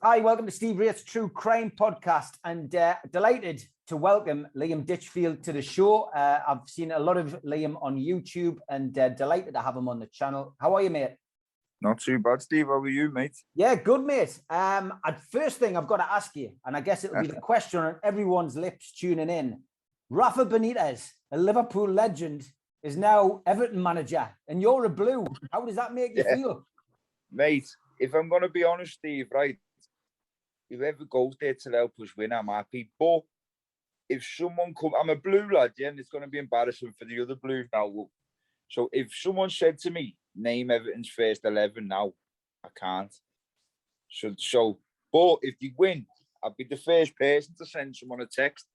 Hi, welcome to Steve Wraith's True Crime Podcast, and delighted to welcome Liam Ditchfield to the show. I've seen a lot of Liam on YouTube, and delighted to have him on the channel. How are you, mate? Not too bad, Steve. How are you, mate? Yeah, good, mate. First thing I've got to ask you, and I guess it'll be the question on everyone's lips tuning in. Rafa Benitez, a Liverpool legend, is now Everton manager, and you're a Blue. How does that make you feel? Mate, if I'm going to be honest, Steve, right, whoever goes there to help us win, I'm happy. But if someone comes, I'm a Blue lad, yeah, and it's going to be embarrassing for the other Blues now. So if someone said to me, name Everton's first 11 now, I can't. So, but if they win, I'll be the first person to send someone a text.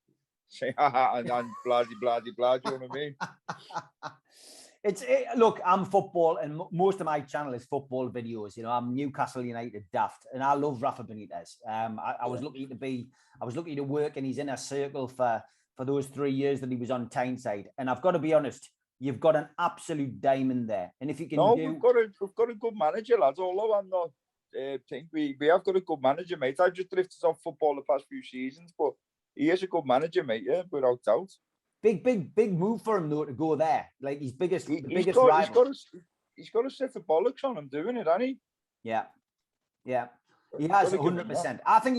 Say, haha, and blah, blah, blah, do you know what I mean? Look, I'm football, and most of my channel is football videos. You know, I'm Newcastle United daft, and I love Rafa Benitez. I was lucky to work in his inner circle for those 3 years that he was on Tyneside. And I've got to be honest, you've got an absolute diamond there. And if you can we've got a good manager, lads. Although I'm not think we have got a good manager, mate. I've just drifted off football the past few seasons, but he is a good manager, mate. Yeah, without doubt. Big move for him though to go there. Like his biggest rival. He's got a set of bollocks on him doing it, hasn't he? Yeah. He has 100%. I think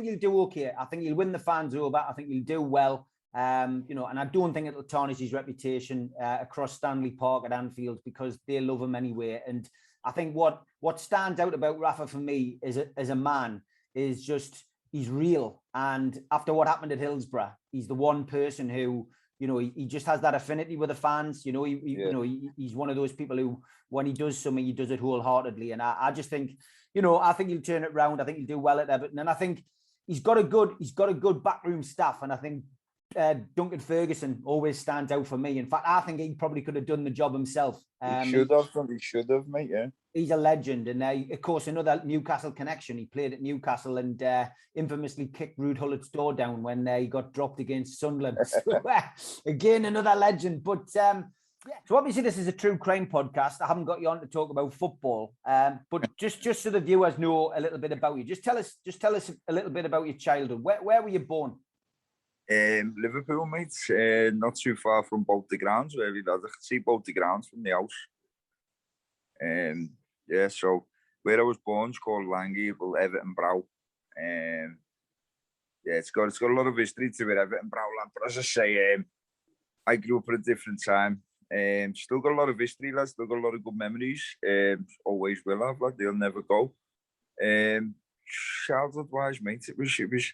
he'll do okay. I think he'll win the fans over. I think he'll do well. You know, and I don't think it'll tarnish his reputation across Stanley Park at Anfield, because they love him anyway. And I think what stands out about Rafa for me as a man is just he's real. And after what happened at Hillsborough, he's the one person who, you know, he just has that affinity with the fans. You know, he's one of those people who, when he does something, he does it wholeheartedly. And I just think, you know, I think he'll turn it around. I think he'll do well at Everton, and I think he's got a good backroom staff. And I think Duncan Ferguson always stands out for me. In fact, I think he probably could have done the job himself. He should have, mate. Yeah, he's a legend, and of course another Newcastle connection. He played at Newcastle and infamously kicked Ruud Hullit's door down when he got dropped against Sunderland. So, again, another legend. But yeah, so obviously this is a true crime podcast. I haven't got you on to talk about football, but just so the viewers know a little bit about you, just tell us a little bit about your childhood. Where were you born? Liverpool, mate. Not too far from both the grounds. Where I could see both the grounds from the house. Yeah, so where I was born is called Langley, Everton Brow. Yeah, it's got a lot of history to it, Everton Browland. But as I say, I grew up at a different time. Still got a lot of history, lads. Still got a lot of good memories. Always will have, like they'll never go. Childhood-wise, mate, it was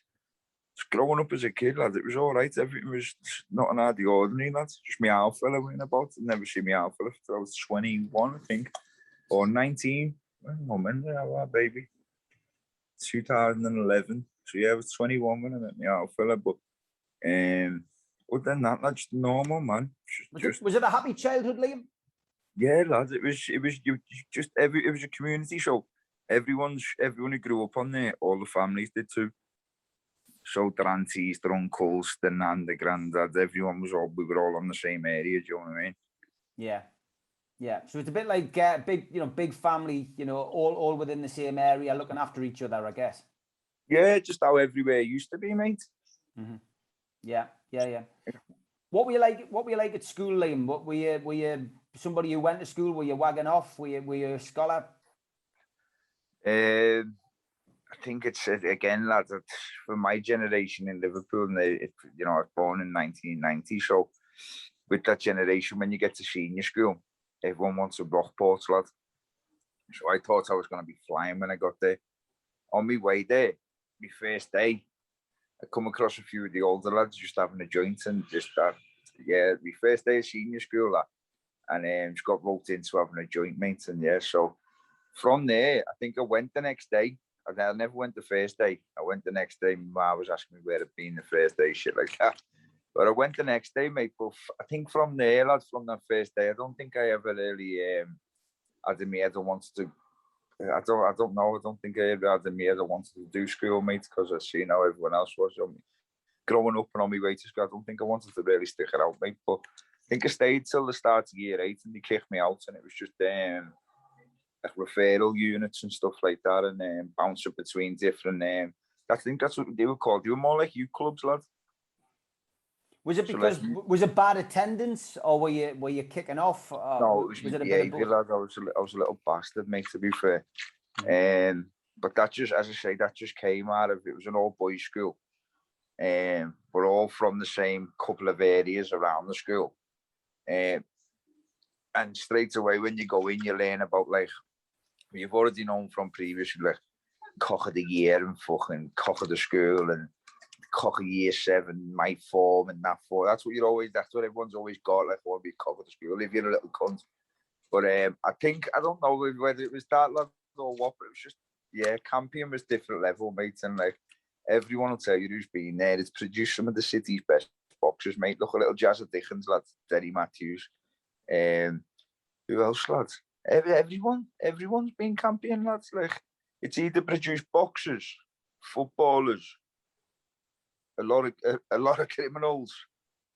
growing up as a kid, lad. It was all right. Everything was not out of the ordinary, lads. Just me half fella went about. I'd never seen me half fella until I was 21, I think, or 19. I don't remember how, baby. 2011. So yeah, I was 21 when I met me half fella. But other than that, that's just normal, man. Was it a happy childhood, Liam? Yeah, lads. It was a community. So everyone who grew up on there, all the families did too. So their aunties, their uncles, their nan, their granddad, we were all on the same area. Do you know what I mean? Yeah. So it's a bit like big family, you know, all within the same area, looking after each other, I guess. Yeah, just how everywhere used to be, mate. Mm-hmm. Yeah. What were you like at school, Liam? Were you somebody who went to school? Were you wagging off? Were you a scholar? I think it's, again, lads, for my generation in Liverpool, and I was born in 1990, so with that generation, when you get to senior school, everyone wants a Rockport, lad. So I thought I was going to be flying when I got there. On my way there, my first day, I come across a few of the older lads just having a joint, and just that, yeah, my first day of senior school, lad, and just got roped into having a joint, mate, and yeah, so from there, I think I went the next day. I never went the first day. I went the next day. My mum was asking me where I'd been the first day, shit like that. But I went the next day, mate. But I think from there, lads, from that first day, I don't think I ever really had in my head I wanted to. I don't know. I don't think I ever had in my head I wanted to do school, mate, because I seen how everyone else was. Growing up and on my way to school, I don't think I wanted to really stick it out, mate. But I think I stayed till the start of year 8 and they kicked me out, and it was just like referral units and stuff like that, and bounce up between different. I think that's what they were called. They were more like youth clubs, lads. Was it because was it bad attendance, or were you kicking off? No, it was it a behaviour, bit of lad. I was a little bastard, mate, to be fair. But that just, as I say, that just came out of, it was an all boys school. We're all from the same couple of areas around the school. And straight away when you go in, you learn about, like, you've already known from previously, like, cock of the year and fucking cock of the school and cock of year 7, my form and that form. That's what everyone's always got, like, want to be cock of the school if you're a little cunt. But I think, I don't know whether it was that level or what, but it was just, yeah, Campium was different level, mate, and like, everyone will tell you who's been there. It's produced some of the city's best boxers, mate. Look, a little Jazza Dickens, lads, Derry Matthews. Who else, lads? Everyone's been Campion, lads. Like, it's either produced boxers, footballers, a lot of criminals,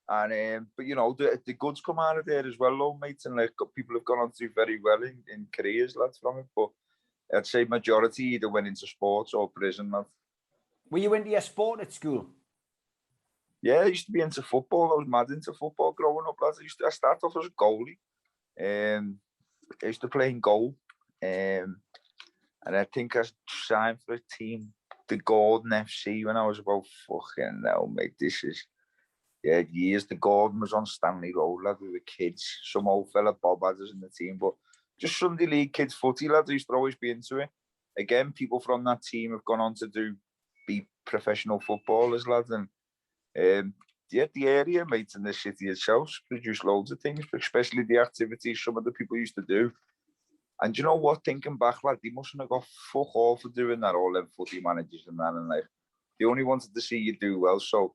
and but you know, the goods come out of there as well, though, mate. And like, people have gone on to do very well in careers, lads, from it. But I'd say majority either went into sports or prison, lads. Were you into your sport at school? Yeah, I used to be into football. I was mad into football growing up, lads. I started off as a goalie. I used to play in goal. And I think I signed for a team, the Gordon FC, when I was about fucking hell, mate. This is, yeah, years. The Gordon was on Stanley Road, lad. We were kids. Some old fella Bob had us in the team, but just Sunday league kids footy, lads. I used to always be into it. Again, people from that team have gone on to be professional footballers, lads. And yeah, the area, mate, and the city itself produced loads of things, especially the activities some of the people used to do. And you know what? Thinking back, lad, they mustn't have got fuck all for doing that, all them footy managers and that. And like, they only wanted to see you do well. So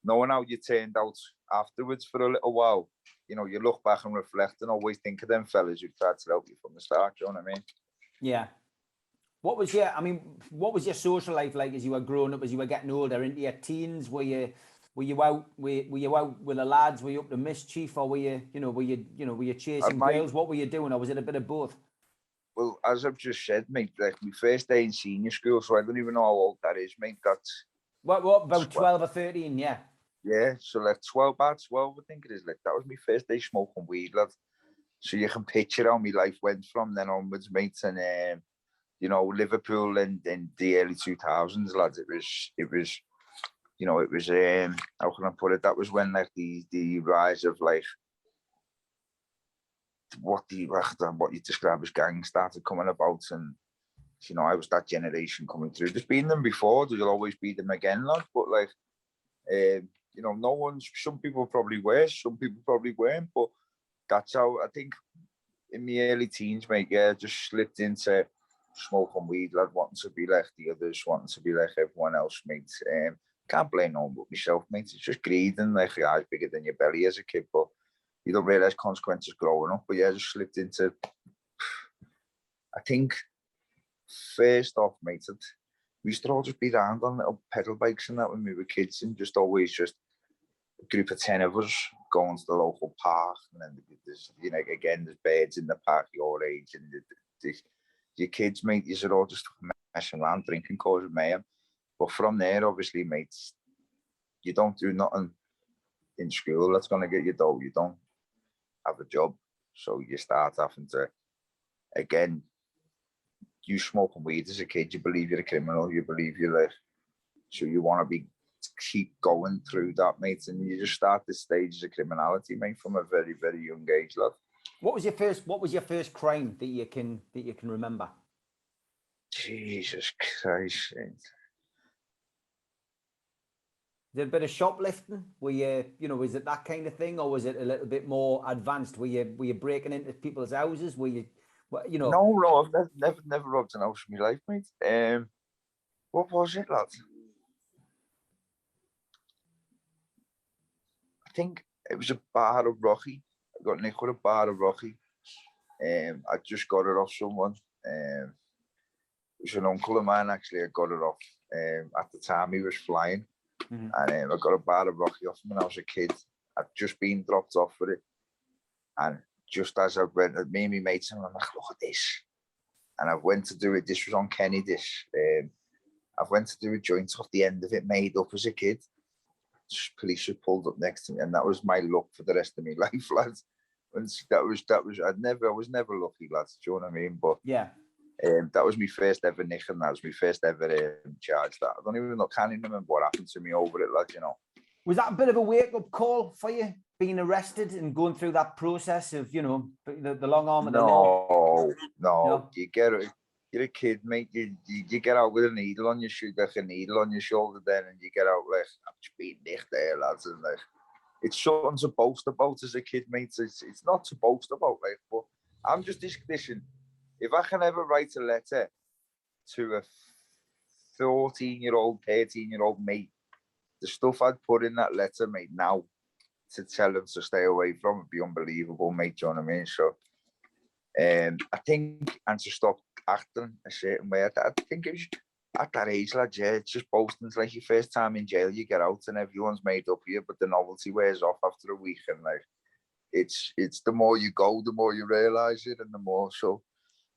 knowing how you turned out afterwards for a little while, you know, you look back and reflect and always think of them fellas who tried to help you from the start. You know what I mean? Yeah. What was your social life like as you were growing up, as you were getting older, into your teens? Were you out with the lads? Were you up to mischief, or were you chasing girls? What were you doing, or was it a bit of both? Well, as I've just said, mate, like my first day in senior school, so I don't even know how old that is, mate. That's what about 12 or 13? Yeah. Yeah, so like 12, I think it is. Like, that was my first day smoking weed, lad. So you can picture how my life went from then onwards, mate. And you know, Liverpool in the early 2000s, lads. It was, you know, it was how can I put it? That was when like the rise of like what you describe as gangs started coming about, and you know, I was that generation coming through. There's been them before, there'll always be them again, lad. But like, you know, some people probably were, some people probably weren't, but that's how I think in my early teens, mate. Yeah, just slipped into smoking weed, lad, wanting to be like the others, wanting to be like everyone else, mate. Can't blame no one but myself, mate. It's just greed, and like your eyes bigger than your belly as a kid, but you don't realise consequences growing up. But yeah, I just slipped into, I think, first off, mate, we used to all just be around on little pedal bikes and that when we were kids, and just always just a group of 10 of us going to the local park. And then there's, you know, again, there's birds in the park your age, and your kids, mate, you're all just messing around, drinking, causing mayhem. But from there, obviously, mates, you don't do nothing in school that's going to get you dough. You don't have a job. So you start having to, again, you smoking weed as a kid, you believe you're a criminal, you believe you're like, so you want to keep going through that, mate, and you just start the stages of criminality, mate, from a very, very young age, lad. What was your first crime that you can remember? Jesus Christ. Did a bit of shoplifting? Were you, was it that kind of thing, or was it a little bit more advanced? Were you breaking into people's houses? Were you, No, I've never robbed an house in my life, mate. What was it, lad? I think it was a bar of Rocky. I got nicked with a bar of Rocky. I just got it off someone. It was an uncle of mine, actually. I got it off. At the time, he was flying. Mm-hmm. And I got a bar of Rocky off him when I was a kid. I'd just been dropped off with it. And just as I went, me and my mates, and I'm like, look at this. and I've went to do it. This was on Kenny. I've went to do a joint off the end of it, made up as a kid. Police were pulled up next to me, and that was my luck for the rest of my life, lads. And I was never lucky, lads. Do you know what I mean? But yeah, that was my first ever nick, and that was my first ever charge. That I don't even know, can't even remember what happened to me over it, lads. You know. Was that a bit of a wake up call for you, being arrested and going through that process of, you know, the long arm of the law? No. You're a kid, mate. You get out with a needle on your shoulder, then, and you get out like, I'm just being nicked there, lads, and like, it's something to boast about as a kid, mate. It's not to boast about, like, but I'm just listen. If I can ever write a letter to a 14-year-old, 13-year-old mate, the stuff I'd put in that letter, mate, now to tell them to stay away from it be unbelievable, mate. Do you know what I mean? So, I think, and to stop acting a certain way, I think it was at that age, lad, yeah, it's just boasting. It's like your first time in jail, you get out and everyone's made up here, but the novelty wears off after a week, and like, it's the more you go, the more you realise it, and the more. So,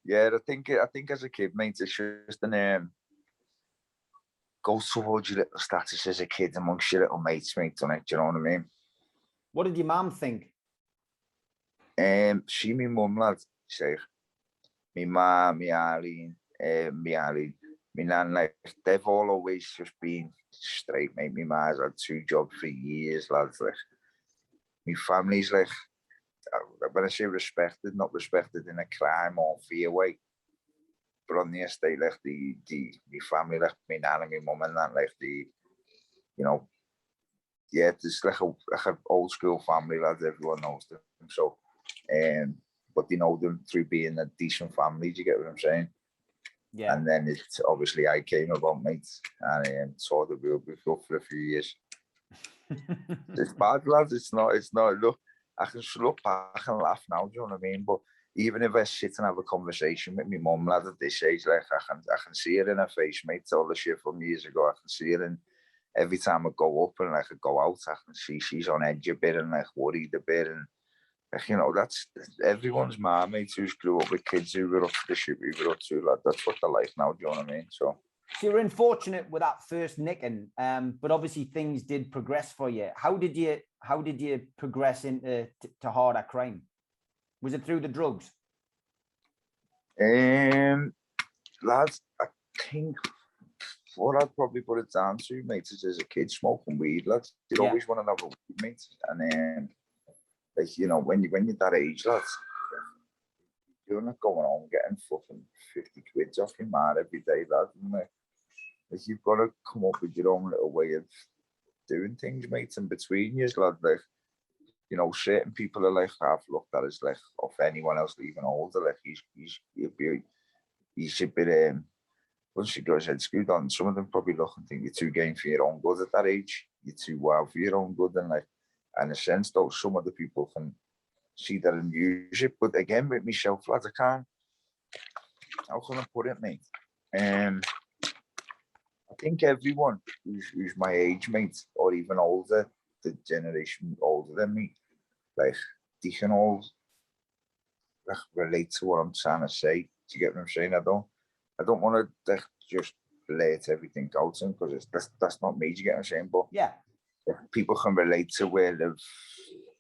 yeah, I think as a kid, mate, it's just an go towards your little status as a kid amongst your little mates, mate, don't it? Do you know what I mean? What did your mum think? She, me mum, lad, say, me ma, me Arlene, me nan, like, they've all always just been straight, mate. Me ma's had 2 jobs for years, lads. Like, me family's like, when I say respected, not respected in a crime or fear way, but on the estate, like, me family, like, me nan and me mum and that, like, you know, yeah, it's like an old school family, lads. Everyone knows them. So, but they know them through being a decent family. Do you get what I'm saying? Yeah. And then it's obviously I came about, mate, and saw the wheel before for a few years. It's bad, lads. It's not. Look, I can look back and laugh now. Do you know what I mean? But even if I sit and have a conversation with my mum, lad, at this age, like, I can see it in her face, mate. All the shit from years ago, I can see it. And every time I go up and like I go out, I can see she's on edge a bit and like worried a bit. And like, you know, that's everyone's mom, mate, who's grew up with kids who were up to the shit we were up to, lad. That's what they're like now. Do you know what I mean? So you're unfortunate with that first nicking, but obviously things did progress for you. How did you progress into harder crime? Was it through the drugs? Lads, I think what I'd probably put it down to, mate, is as a kid smoking weed, lads. You'd always want to have a weed, mate. And like, you know, when you're that age, lads, you're not going home getting fucking 50 quid off your man every day, lad. And like, you've got to come up with your own little way of doing things, mate. And between you, lad, like, you know, certain people are like, I've looked at as like, of anyone else even older, like, he should be, once you go his head screwed on, some of them probably look and think you're too game for your own good at that age. You're too wild for your own good. And like, in a sense, though, some of the people can see that and use it. But again, with myself, lads, I can't, how can I put it, mate? I think everyone who's my age, mate, or even older, the generation older than me, like, they can all like relate to what I'm trying to say. Do you get what I'm saying? I don't want to like, just let everything out to them, because that's not me. Do you get what I'm saying? But yeah, people can relate to where they've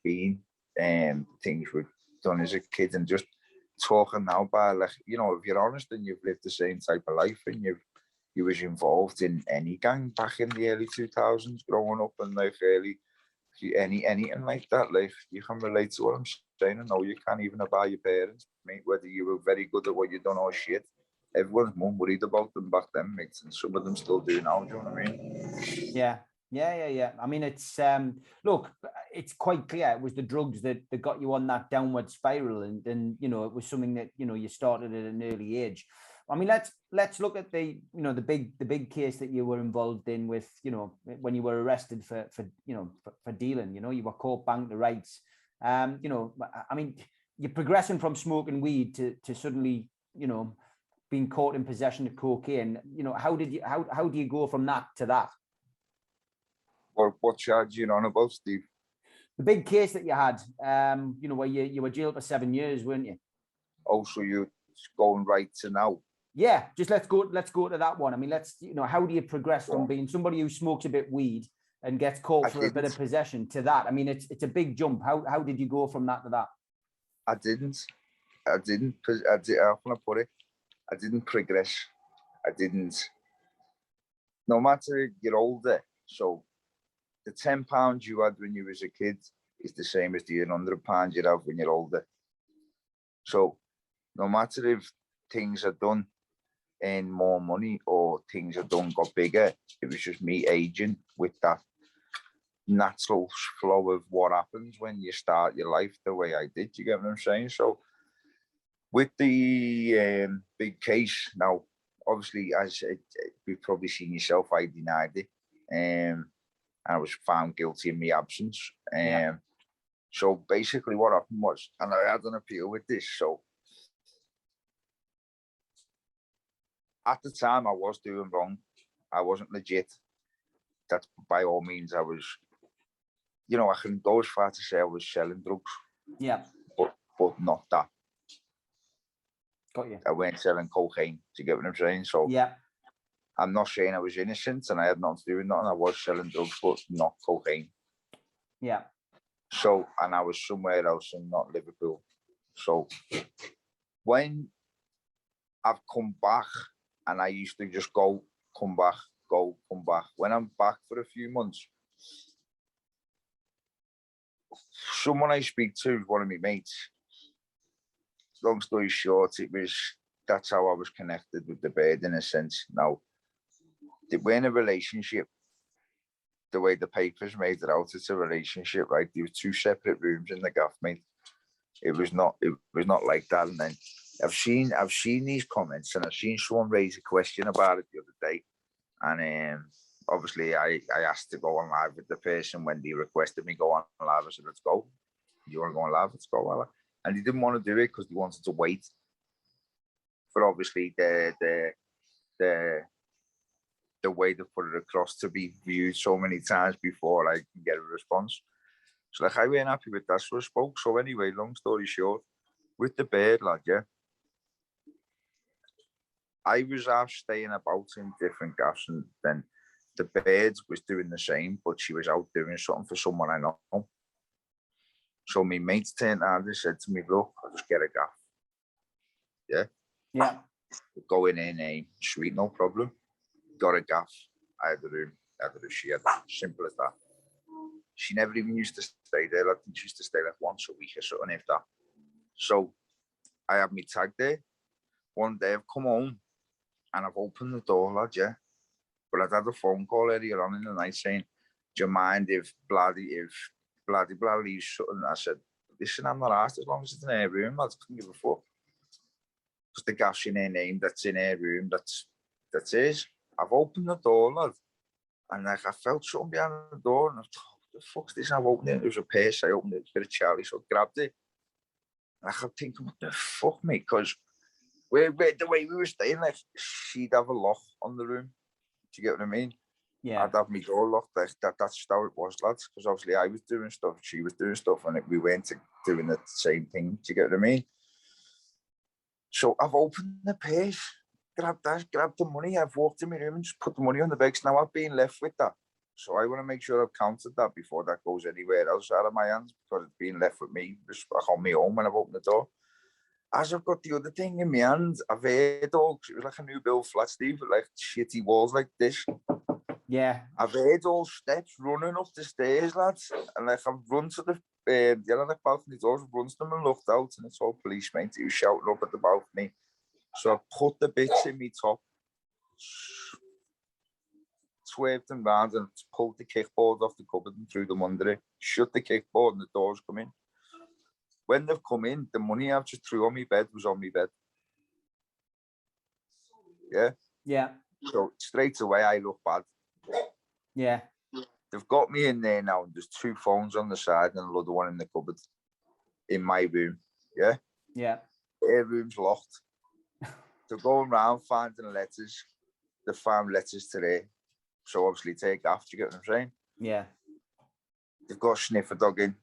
been and things we've done as a kid, and just talking now about, like, you know, if you're honest and you've lived the same type of life and you was involved in any gang back in the early 2000s growing up, and like anything like that, like, you can relate to what I'm saying. And no, you can't even about your parents, mate, whether you were very good at what you done or shit. Everyone's mum worried about them back then, mate, and some of them still do now. Do you know what I mean? Yeah. I mean, it's look, it's quite clear it was the drugs that got you on that downward spiral, and you know, it was something that, you know, you started at an early age. I mean, let's look at the, you know, the big case that you were involved in with, you know, when you were arrested for dealing. You know, you were caught bang the rights. You know, I mean, you're progressing from smoking weed to suddenly, you know, being caught in possession of cocaine. You know, how do you go from that to that? What charge you on about, Steve? The big case that you had, you know, where you were jailed for 7 years, weren't you? Oh, so you going right to now. Yeah, just let's go to that one. I mean, how do you progress from being somebody who smokes a bit weed and gets caught for a bit of possession to that? I mean, it's a big jump. How did you go from that to that? I didn't, how can I put it? I didn't progress. No matter you're older, so the £10 you had when you was a kid is the same as the £100 you have when you're older. So no matter if things are done and more money or things are done got bigger, it was just me aging with that natural flow of what happens when you start your life the way I did. You get what I'm saying? So with the big case now, obviously, as you've probably seen yourself, I denied it. And I was found guilty in my absence. So basically what happened was, and I had an appeal with this, so at the time I was doing wrong. I wasn't legit. That's by all means, I was, I can go as far to say I was selling drugs. Yeah. But not that. Got you. I weren't selling cocaine, do you get what I'm saying? So yeah. I'm not saying I was innocent and I had nothing to do with nothing. I was selling drugs, but not cocaine. Yeah. So, and I was somewhere else and not Liverpool. So when I've come back and I used to just go, come back, go, come back. When I'm back for a few months, someone I speak to, one of my mates, long story short, that's how I was connected with the bird in a sense. Now, they were in a relationship. The way the papers made it out, it's a relationship, right? There were 2 separate rooms in the gaff, mate. It was not like that. And then I've seen these comments, and I've seen someone raise a question about it the other day. And obviously I asked to go on live with the person when they requested me go on live. I said, let's go. You want to go on live? Let's go. And he didn't want to do it because he wanted to wait for obviously the way to put it across to be viewed so many times before I can get a response. So like I weren't happy with that, so I spoke. So anyway, long story short, with the bird, lad, yeah, I was out staying about in different gaffs, and then the bird was doing the same, but she was out doing something for someone I know. So my mates turned around and said to me, look, I'll just get a gaff. Yeah? Yeah. Go in, sweet, no problem. Got a gaff. I had the room. She had that. Simple as that. She never even used to stay there. I think she used to stay like once a week or something, if that. So I have my tag there. One day I've come home and I've opened the door, lad, yeah. But I'd had a phone call earlier on in the night saying, do you mind if bloody blah leaves something? I said, listen, I'm not asked as long as it's in her room, lads, I couldn't give a fuck. Because the gaff's in her name, that's in her room, that's it. I've opened the door, lad, and like I felt something behind the door, and I thought, what the fuck's this? I've opened it. It was a purse. I opened it, a bit of Charlie, so I grabbed it. And I kept thinking, what the fuck, mate? Because the way we were staying, like, she'd have a lock on the room. Do you get what I mean? Yeah. I'd have my door locked. That's how it was, lads. Because obviously I was doing stuff, she was doing stuff, and we weren't doing the same thing. Do you get what I mean? So I've opened the purse, grabbed the money. I've walked in my room and just put the money on the bag. Now I've been left with that. So I want to make sure I've counted that before that goes anywhere else out of my hands, because it's been left with me just back on my own when I've opened the door. As I've got the other thing in my hands, I've heard all, it was like a new build flat, Steve, with like shitty walls like this. Yeah. I've heard all steps running up the stairs, lads. And like I've run to the balcony doors, run to them and looked out, and it's all police, mate. He was shouting up at the balcony. So I put the bits in my top, swerved them round and pulled the kickboard off the cupboard and threw them under it. Shut the kickboard and the doors come in. When they've come in, the money I've just threw on my bed was on my bed. Yeah? Yeah. So straight away, I look bad. Yeah. They've got me in there now, and there's 2 phones on the side and another one in the cupboard in my room. Yeah? Yeah. Their room's locked. They're going around finding letters. They found letters today. So obviously take after, you get what I'm saying? Yeah. They've got a sniffer dog in.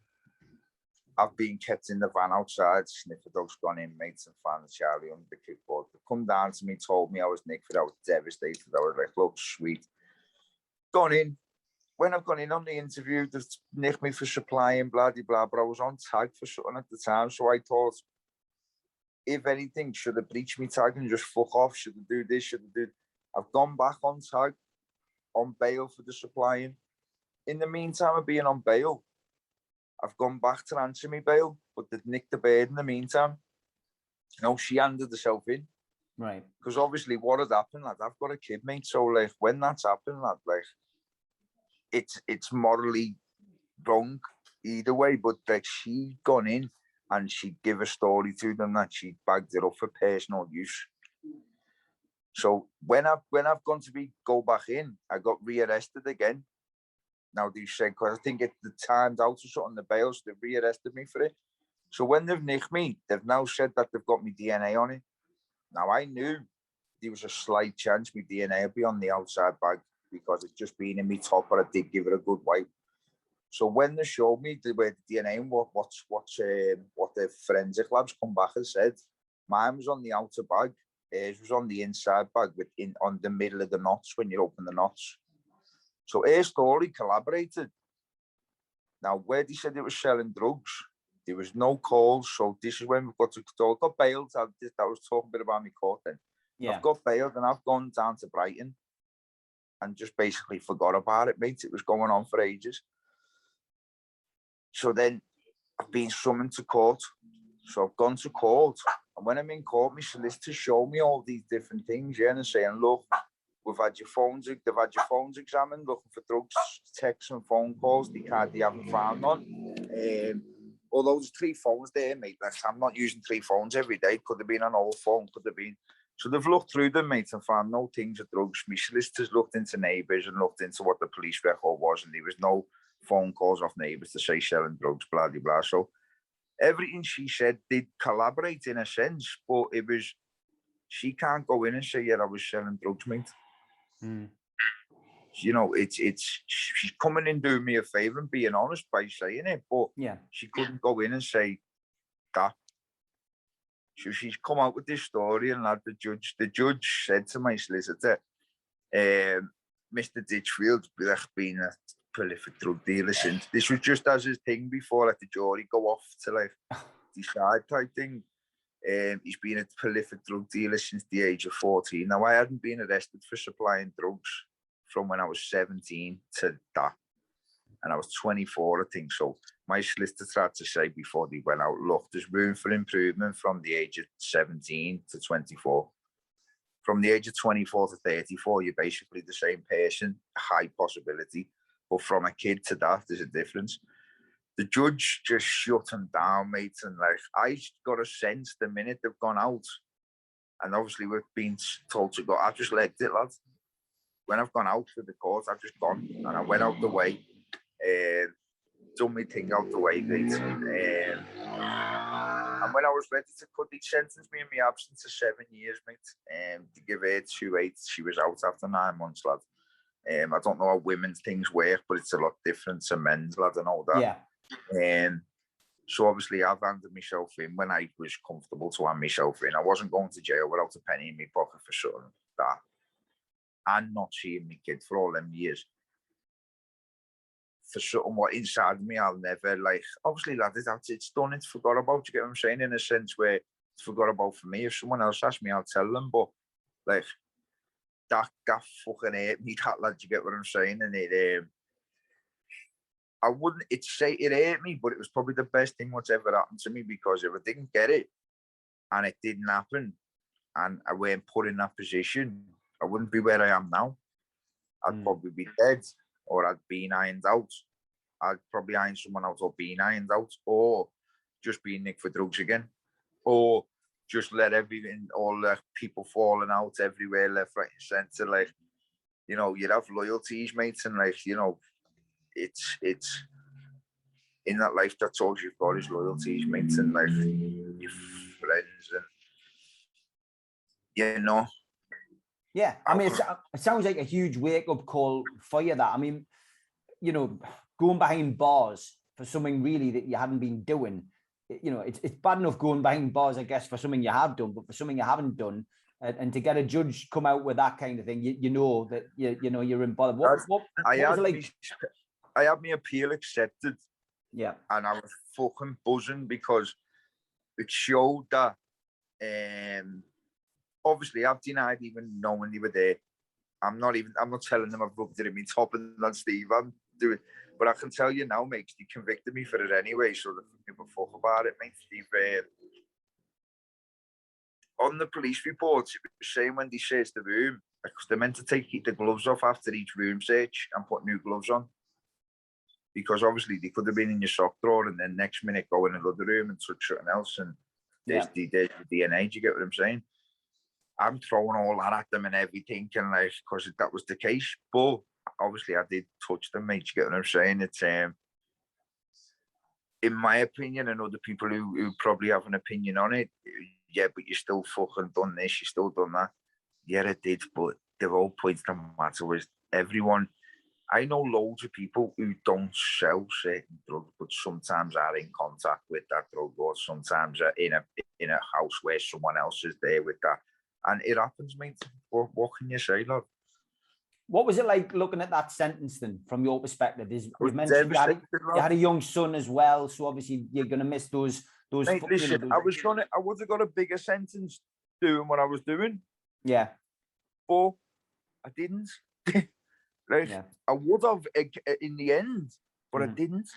I've been kept in the van outside, sniffer dogs gone in, mates and fans, Charlie under the kickboard. They come down to me, told me I was nicked, I was devastated. I was like, look, sweet. Gone in. When I've gone in on the interview, they've nicked me for supplying, blah, blah, blah, but I was on tag for something at the time, so I thought, if anything, should have breached me tag and just fuck off, should have do this, should have do. I've gone back on tag, on bail for the supplying. In the meantime of being on bail, I've gone back to answer me bail, but they've nicked the bird in the meantime. You know, she handed herself in. Right. Because obviously what had happened, lad, I've got a kid, mate, so like when that's happened, lad, like it's morally wrong either way, but like she'd gone in and she'd give a story to them that she bagged it up for personal use. So when I've gone to go back in, I got rearrested again. Now they said, because I think the time's out or something, the bail, so they've rearrested me for it. So when they've nicked me, they've now said that they've got my DNA on it. Now I knew there was a slight chance my DNA would be on the outside bag because it's just been in my top, but I did give it a good wipe. So when they showed me where the DNA and what the forensic labs come back and said, mine was on the outer bag, hers was on the inside bag on the middle of the knots when you open the knots. So her story collaborated. Now, where they said it was selling drugs, there was no calls. So this is when we've got to talk. I got bailed. I was talking a bit about my court then. Yeah. I've got bailed and I've gone down to Brighton and just basically forgot about it, mate. It was going on for ages. So then I've been summoned to court. So I've gone to court. And when I'm in court, my solicitors show me all these different things, yeah, and saying, look, they've had your phones examined, looking for drugs, texts and phone calls. They haven't found none. Although there's 3 phones there, mate. Like, I'm not using 3 phones every day. Could have been an old phone, could have been. So they've looked through them, mate, and found no things of drugs. My solicitors looked into neighbours and looked into what the police record was, and there was no phone calls off neighbours to say selling drugs, blah, blah, blah. So everything she said did collaborate in a sense, but it was, she can't go in and say, yeah, I was selling drugs, mate. Mm. You know, she's coming in doing me a favour and being honest by saying it, but yeah, she couldn't go in and say that. So she's come out with this story, and the judge said to my solicitor, Mr. Ditchfield, been a prolific drug dealer since. This was just as his thing before, like the jury go off to like decide type thing. He's been a prolific drug dealer since the age of 14. Now, I hadn't been arrested for supplying drugs from when I was 17 to that. And I was 24, I think. So my solicitor tried to say before they went out, look, there's room for improvement from the age of 17 to 24. From the age of 24 to 34, you're basically the same person, high possibility. But from a kid to that, there's a difference. The judge just shut him down, mate. And like, I got a sense the minute they've gone out, and obviously we've been told to go, I've just legged it, lad. When I've gone out to the court, I've just gone, and I went out the way, done my thing out the way, mate. And when I was ready to cut, they sentenced me in my absence to 7 years, mate. To give her 2-8, she was out after 9 months, lad. I don't know how women's things work, but it's a lot different to men's, lad. I know that. Yeah. So obviously I've handed myself in when I was comfortable to hand myself in. I wasn't going to jail without a penny in my pocket for something that. And not seeing my kid for all them years. For something what inside me, I'll never, like, obviously, lad, it's done, it's forgot about, you get what I'm saying, in a sense where it's forgot about for me. If someone else asks me, I'll tell them, but, like, that fucking hurt me, that, lad, you get what I'm saying, and it, I wouldn't, it hurt me, but it was probably the best thing what's ever happened to me, because if I didn't get it, and it didn't happen, and I weren't put in that position, I wouldn't be where I am now. I'd probably be dead, or I'd been ironed out. I'd probably iron someone out or been ironed out, or just being nicked for drugs again, or just let everything, all the people falling out everywhere, left, right, and centre. Like, you know, you'd have loyalties, mates, and like, you know, it's in that life, that's all you've got is loyalties, mates, and like your friends, and you know. Yeah, I mean, it sounds like a huge wake-up call for you, that. I mean, you know, going behind bars for something really that you hadn't been doing. You know, it's bad enough going behind bars, I guess, for something you have done, but for something you haven't done, and to get a judge come out with that kind of thing, you know that you know you're in bother. What was it like? I had my appeal accepted. Yeah. And I was fucking buzzing because it showed that obviously I've denied even knowing they were there. I'm not telling them I've rubbed it in my top and that Steve, I'm doing, but I can tell you now, mate, they convicted me for it anyway, so they don't give a fuck about it, mate. Steve, on the police reports, it was saying when they searched the room, because they're meant to take the gloves off after each room search and put new gloves on. Because obviously they could have been in your sock drawer and then next minute go in another room and touch something else, and there's the DNA. Do you get what I'm saying? I'm throwing all that at them and everything, and like, because that was the case. But obviously I did touch them, mate. You get what I'm saying? It's in my opinion, and other people who probably have an opinion on it, yeah, but you still fucking done this, you still done that. Yeah, it did, but the whole point that matter was everyone. I know loads of people who don't sell certain drugs, but sometimes are in contact with that drug, or sometimes are in a house where someone else is there with that, and it happens, mate. What can you say, lad? What was it like looking at that sentence then, from your perspective? You mentioned you had a young son as well, so obviously you're going to miss those. Mate, listen, I would have got a bigger sentence doing what I was doing. Yeah, but I didn't. Right, yeah. I would have in the end, but I didn't.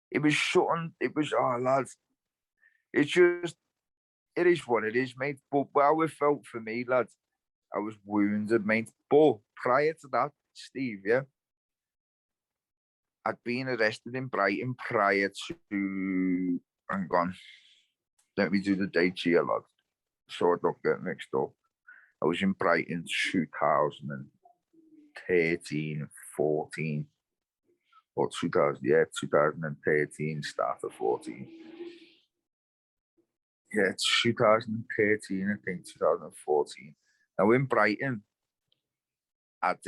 It was something. It was, oh lads, it's just, it is what it is, mate. But how it felt for me, lads, I was wounded, mate. But prior to that, Steve, yeah, I'd been arrested in Brighton prior to. Hang on, let me do the dates here, lads, so I don't get mixed up. I was in Brighton 2013, 14, or 2013, start of 14. Yeah, it's 2013, I think, 2014. Now in Brighton, I'd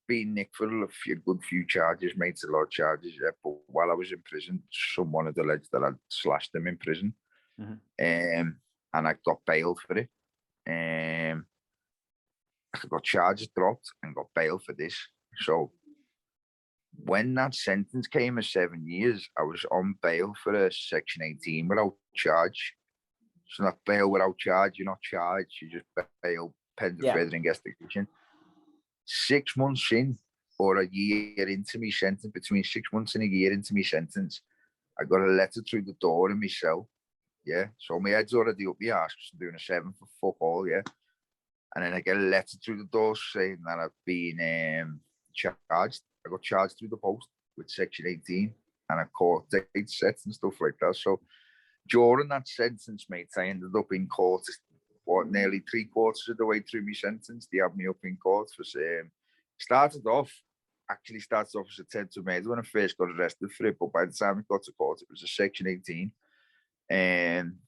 been nicked for a good few charges, mate, a lot of charges, yeah, but while I was in prison, someone had alleged that I'd slashed them in prison, and I got bailed for it. I got charges dropped and got bailed for this. So when that sentence came of 7 years, I was on bail for a Section 18 without charge. So not bail without charge, you're not charged, you just bail pending further investigation. 6 months in, or a year into my sentence, between 6 months and a year into my sentence, I got a letter through the door in my cell. Yeah, so my head's already up my arse because I'm doing a 7 for fuck all, yeah. And then I get a letter through the door saying that I've been charged. I got charged through the post with Section 18 and a court date set and stuff like that. So during that sentence, mate, I ended up in court, nearly 3/4 of the way through my sentence. They had me up in court for started off as attempted murder when I first got arrested for it, but by the time it got to court, it was a Section 18. And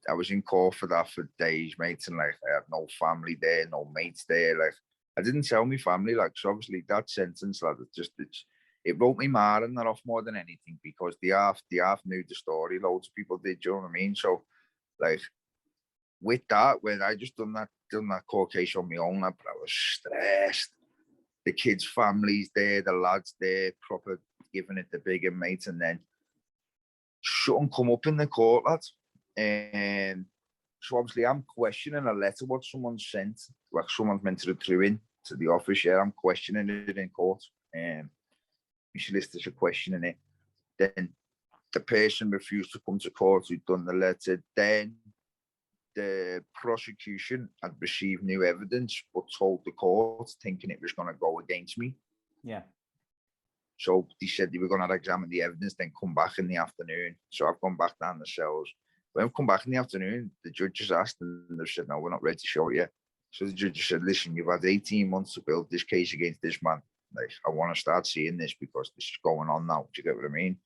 I was in court for that for days, mates, and like I had no family there, no mates there. Like I didn't tell my family, like, so obviously that sentence, like, it wrote me mad and that off more than anything, because they half knew the story. Loads of people did, you know what I mean? So like with that, when I just done that court case on my own, but I was stressed. The kids' families there, the lads there, proper giving it the bigger, mates, and then something come up in the court, lads. And so obviously I'm questioning a letter what someone sent, like someone's meant to through in to the office. Yeah, I'm questioning it in court. My solicitors are questioning it. Then the person refused to come to court who'd done the letter. Then the prosecution had received new evidence but told the court, thinking it was going to go against me. Yeah. So they said they were going to examine the evidence, then come back in the afternoon. So I've gone back down the cells. When I've come back in the afternoon, the judges asked and they said, no, we're not ready to show it yet. So the judge said, listen, you've had 18 months to build this case against this man. Like, I want to start seeing this because this is going on now. Do you get what I mean?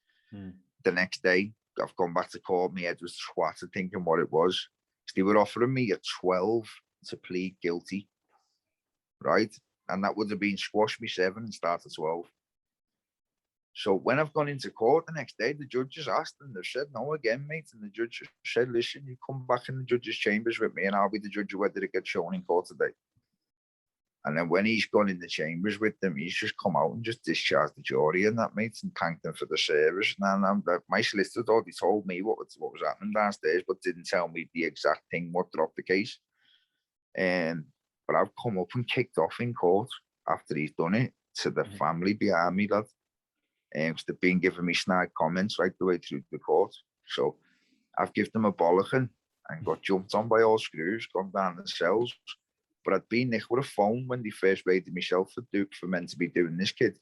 The next day, I've gone back to court. My head was twatted thinking what it was. They were offering me at 12 to plead guilty, right? And that would have been squash me 7 and start at 12. So when I've gone into court the next day, the judges asked and they've said no again, mate. And the judge said, listen, you come back in the judge's chambers with me and I'll be the judge of whether it gets shown in court today. And then when he's gone in the chambers with them, he's just come out and just discharged the jury and that, mate, and thanked them for the service. And my solicitor already told me what was happening downstairs, but didn't tell me the exact thing, what dropped the case. But I've come up and kicked off in court after he's done it to the family behind me, lad. Because they've been giving me snide comments right the way through the court. So I've given them a bollocking and got jumped on by all screws, gone down the cells. But I'd been nicked with a phone when they first raided myself for meant to be doing this, kid.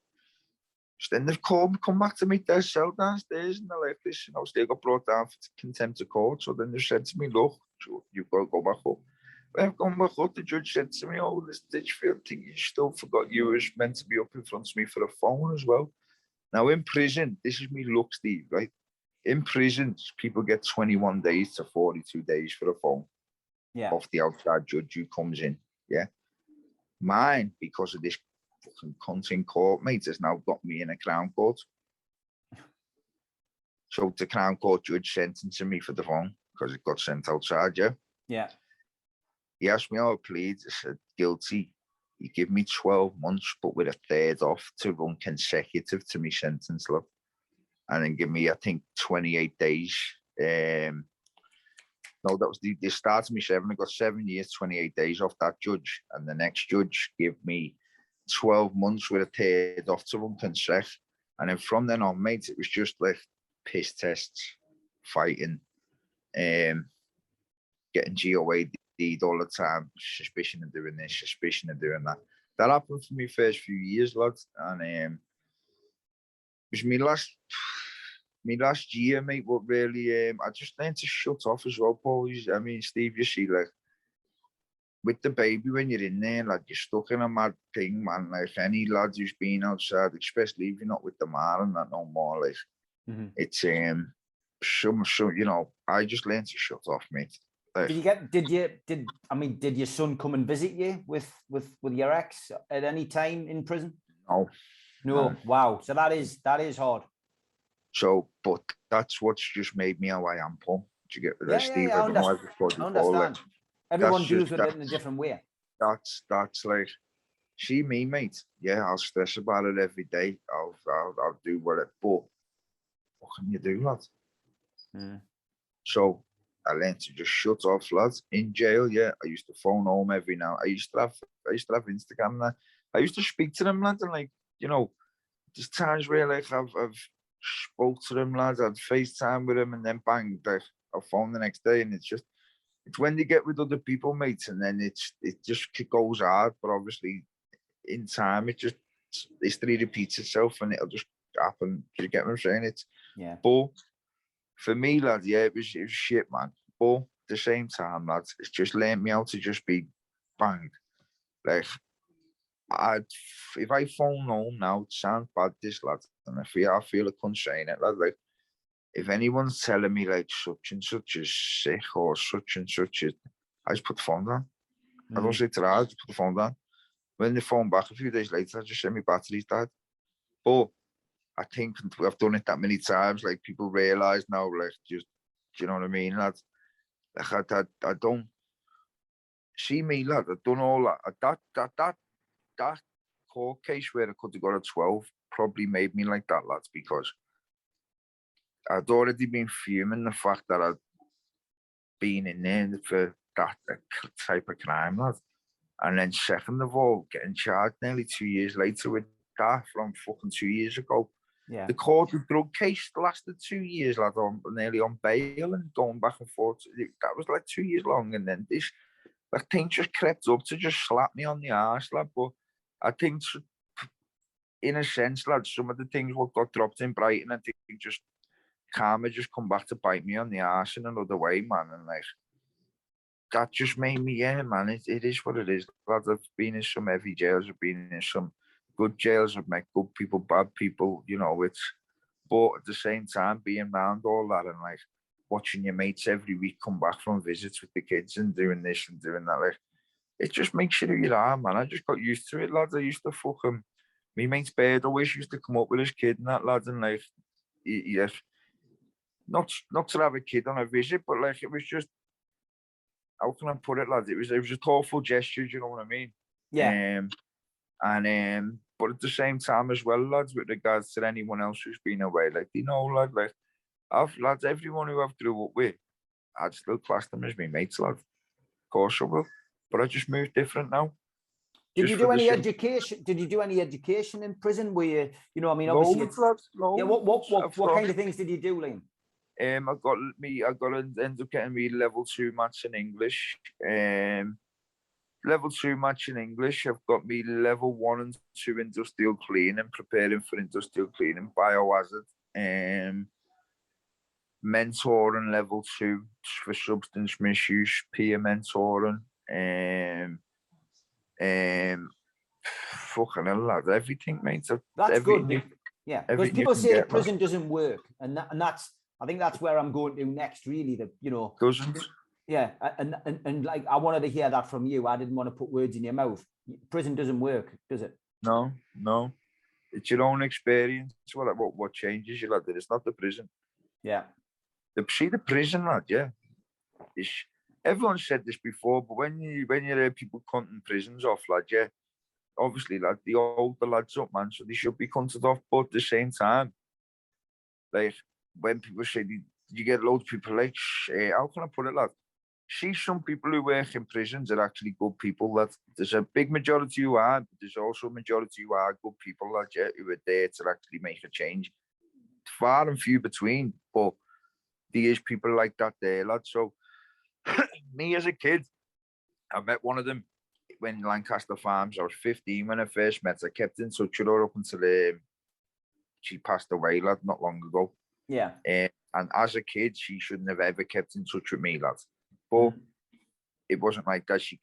So then they've come back to me their cell downstairs and they're like, listen, I still got brought down for contempt of court. So then they said to me, look, you've got to go back up. When I've gone back up, the judge said to me, oh, this Ditchfield thing, you still forgot you was meant to be up in front of me for a phone as well. Now in prison, this is me look, Steve, right? In prison, people get 21 days to 42 days for a phone. Yeah. Off the outside judge who comes in. Yeah. Mine, because of this fucking cunt in court, mate, has now got me in a Crown Court. So the Crown Court judge sentencing me for the phone because it got sent outside, yeah? Yeah. He asked me how I plead. I said, guilty. He gave me 12 months, but with a third off to run consecutive to my sentence, look. And then give me, I think, 28 days. No, that was the start of me 7. I got 7 years, 28 days off that judge. And the next judge gave me 12 months with a third off to run consecutive. And then from then on, mate, it was just like piss tests, fighting, getting GOA'd all the time, suspicion of doing this, suspicion of doing that. That happened for me first few years, lads. And it was me last year, mate, what really, I just learned to shut off as well, Paul. I mean, Steve, you see, like, with the baby, when you're in there, like, you're stuck in a mad thing, man. Like, any lad who's been outside, especially if you're not with the man and that no more, like, it's, so, you know, I just learned to shut off, mate. Like, did your son come and visit you with your ex at any time in prison? No. Wow. So that is hard. So, but that's what's just made me how I am, Paul. Do you get that, Steve? I understand. Everyone deals with it in a different way. That's like, see me, mate. Yeah, I'll stress about it every day. I'll do whatever. But what can you do, lad? So I learned to just shut off, lads. In jail, yeah, I used to phone home every now. I used to have Instagram now. I used to speak to them, lads, and like, you know, there's times where like I've spoke to them, lads. I'd FaceTime with them, and then bang, I'll phone the next day, and it's when they get with other people, mates, and then it just goes hard. But obviously, in time, history repeats itself, and it'll just happen. Do you get what I'm saying? But for me, lads, yeah, it was shit, man. But at the same time, lads, it's just learned me how to just be banged. Like, if I phone home now, it sounds bad, this, lad, and I feel a cunt saying it, lad, like, if anyone's telling me like such and such is sick or such and such is, I just put the phone down. I don't say to that, I just put the phone down. When they phone back a few days later, I just say my battery's died. But I think I've done it that many times, like, people realise now, like, just, do you know what I mean, lad? Like, I don't see me, lad. I've done all that. That court case where I could have got a 12 probably made me like that, lads, because I'd already been fuming the fact that I'd been in there for that type of crime, lad. And then second of all, getting charged nearly 2 years later with that from fucking 2 years ago. Yeah. The court of drug case lasted 2 years, lad, nearly on bail and going back and forth. That was like 2 years long. And then this thing just crept up to just slap me on the arse, lad. But I think, in a sense, lad, some of the things what got dropped in Brighton, I think just karma just come back to bite me on the arse in another way, man. And like, that just made me, yeah, man, it is what it is. Lad, I've been in some heavy jails, I've been in some good jails, I've met good people, bad people, you know, but at the same time, being around all that and like watching your mates every week come back from visits with the kids and doing this and doing that, like, it just makes you who you are, man. I just got used to it, lads. I used to fucking, my mate's bird always used to come up with his kid and that, lads, and like, yes, not to have a kid on a visit, but like, it was just, how can I put it, lads? It was a thoughtful gesture, do you know what I mean? Yeah. But at the same time as well, lads, with regards to anyone else who's been away, like, you know, lad, like, lads, everyone who I've grew up with, I'd still class them as my mates, lad. Of course I will. But I just moved different now. Did you do any education? Did you do any education in prison? Were you, you know, I mean, obviously, loads, yeah. What kind of things did you do, Liam? I ended up getting me level 2 maths and English. Level 2 maths and English. I've got me level 1 and 2 industrial cleaning, preparing for industrial cleaning, biohazard. Mentoring level 2 for substance misuse, peer mentoring. Fucking hell, lad, everything, mate. That's good. New, yeah, because people say the prison doesn't work, and that's, I think that's where I'm going to next. Really, that, you know, doesn't. Yeah, and like, I wanted to hear that from you. I didn't want to put words in your mouth. Prison doesn't work, does it? No. It's your own experience. What changes you, lad? It's not the prison. Yeah. The prison, lad. Yeah. Everyone said this before, but when you hear people cutting prisons off, lad, yeah, obviously, lad, the older lads up, man, so they should be cutted off. But at the same time, like, when people say, you get loads of people like, how can I put it, lad? See, some people who work in prisons are actually good people. That there's a big majority who are, but there's also a majority who are good people, lad, yeah, who are there to actually make a change. Far and few between, but there is people like that there, lad. So, me as a kid, I met one of them when Lancaster Farms. I was 15 when I first met her. I kept in touch with her up until she passed away, lad, not long ago. Yeah. And as a kid, she shouldn't have ever kept in touch with me, lad. But it wasn't like that. She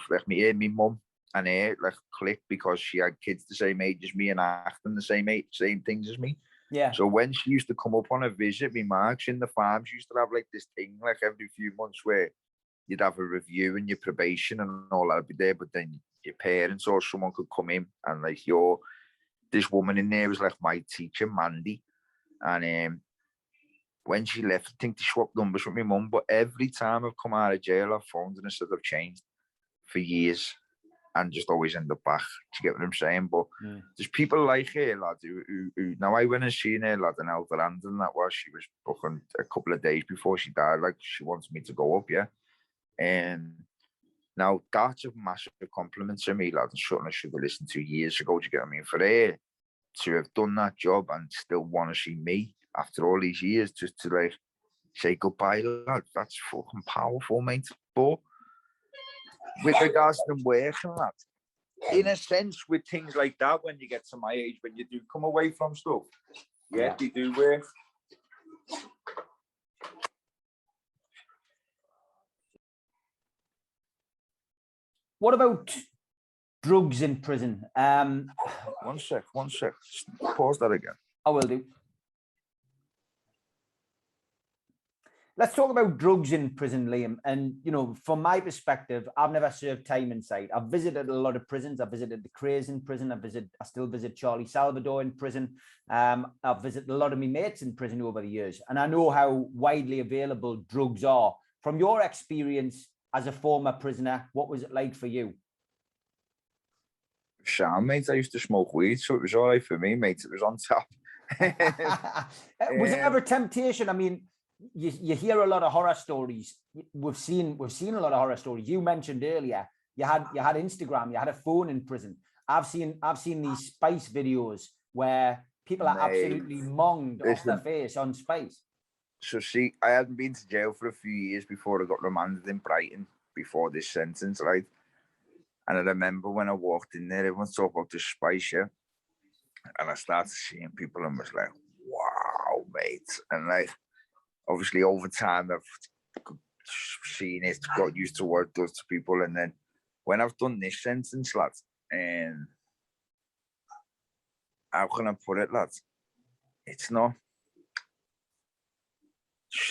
left me here, my mum and her like clicked because she had kids the same age as me and acting the same things as me. Yeah. So when she used to come up on a visit, me marks in the farms used to have like this thing like every few months where you'd have a review and your probation and all that'd be there, but then your parents or someone could come in and like this woman in there was like my teacher, Mandy. And when she left, I think they swapped numbers with my mum, but every time I've come out of jail, I've phoned and said I've changed for years and just always end up back. Do you get what I'm saying? But there's people like her, lad, who now I went and seen her, lad, in Elderland, and that was, she was booking a couple of days before she died, like she wants me to go up, yeah. And now that's a massive compliment to me, lad, and something I should have listened to years ago. Do you get what I mean? For her to have done that job and still want to see me after all these years, just to like say goodbye, lad, that's fucking powerful, mate. But with regards to them working, lad, in a sense, with things like that, when you get to my age, when you do come away from stuff, yeah. They do work. What about drugs in prison? One sec. Pause that again. I will do. Let's talk about drugs in prison, Liam. And, you know, from my perspective, I've never served time inside. I've visited a lot of prisons. I've visited the Crays in prison. I still visit Charlie Salvador in prison. I've visited a lot of my mates in prison over the years. And I know how widely available drugs are. From your experience as a former prisoner, what was it like for you? Sham, mate, I used to smoke weed, so it was all right for me, mate. It was on top. Was it ever temptation? I mean, you hear a lot of horror stories. We've seen a lot of horror stories. You mentioned earlier you had Instagram, you had a phone in prison. I've seen these spice videos where people are absolutely monged off their face on spice. So see, I hadn't been to jail for a few years before I got remanded in Brighton before this sentence, right? And I remember when I walked in there, everyone talked about the spice, yeah? And I started seeing people and was like, wow, mate. And like, obviously over time, I've seen it, got used to what it does to people. And then when I've done this sentence, lads, and how can I put it, lads? It's not.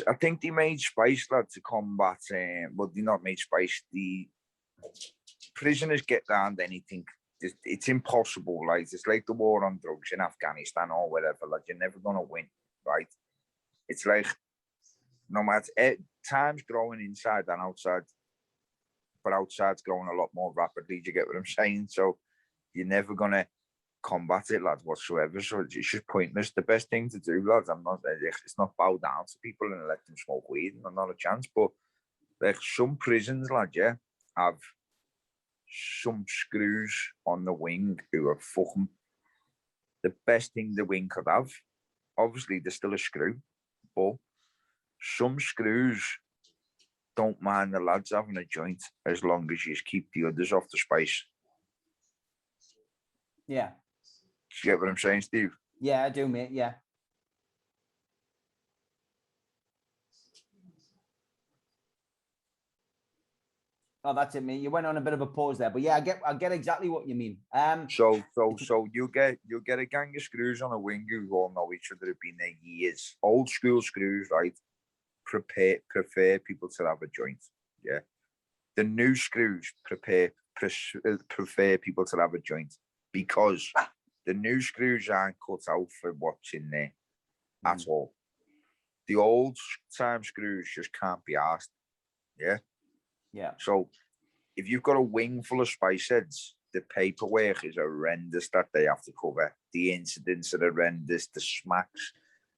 I think they made spice, lad, to combat, well, they not made spice. The prisoners get round anything. it's impossible. Like, it's like the war on drugs in Afghanistan or wherever. Like, you're never gonna win, right? It's like, no matter, time's growing inside and outside, but outside's growing a lot more rapidly. Do you get what I'm saying? So you're never gonna combat it, lads, whatsoever. So it's just pointless. The best thing to do, lads, it's not bow down to people and let them smoke weed. Not a chance. But like, some prisons, lad, yeah, have some screws on the wing who are fucking the best thing the wing could have. Obviously, there's still a screw, but some screws don't mind the lads having a joint as long as you just keep the others off the space. Yeah. Do you get what I'm saying, Steve? Yeah, I do, mate. Yeah. Oh, that's it, mate. You went on a bit of a pause there, but yeah, I get exactly what you mean. So you get a gang of screws on a wing who all know each other, have been there years. Old school screws, right? Prefer people to have a joint. Yeah. The new screws prefer people to have a joint, because the new screws aren't cut out for what's in there at all. The old time screws just can't be asked. Yeah. Yeah. So if you've got a wing full of spice heads, the paperwork is horrendous that they have to cover. The incidents are horrendous, the smacks,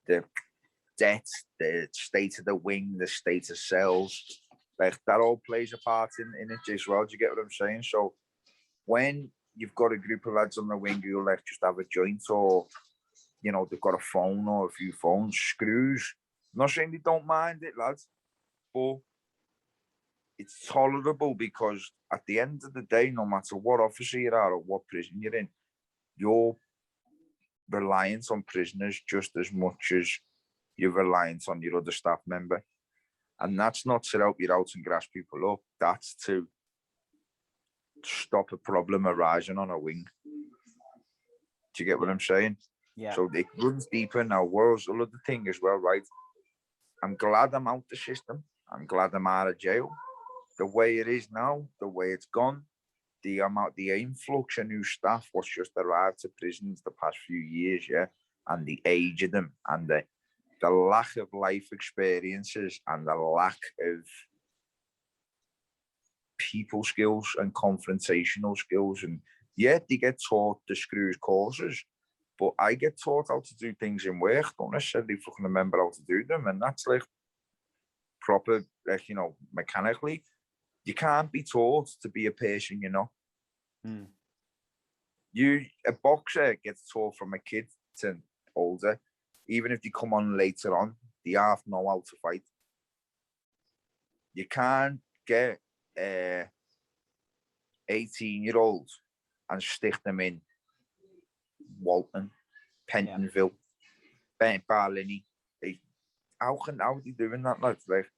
the debt, the state of the wing, the state of cells. Like, that all plays a part in it as well. Do you get what I'm saying? So when you've got a group of lads on the wing who like just have a joint, or, you know, they've got a phone or a few phones, screws. I'm not saying they don't mind it, lads, but it's tolerable, because at the end of the day, no matter what officer you are or what prison you're in, you're reliant on prisoners just as much as you're reliant on your other staff member. And that's not to help you out and grasp people up. That's to stop a problem arising on a wing. Do you get what I'm saying? Yeah. So it runs deeper now. Whereas another thing as well, right? I'm glad I'm out the system. I'm glad I'm out of jail. The way it is now, the way it's gone, the influx of new staff, what's just arrived to prisons the past few years, yeah, and the age of them, and the lack of life experiences, and the lack of people skills and confrontational skills. And yeah, they get taught the screws courses, but I get taught how to do things in work, don't necessarily fucking remember how to do them. And that's like proper, like, you know, mechanically. You can't be taught to be a person, you know. A boxer gets taught from a kid to older. Even if they come on later on, they half know how to fight. You can't get 18-year-olds and stick them in Walton, Pentonville, Barlinnie. How are they doing that, lads? Like,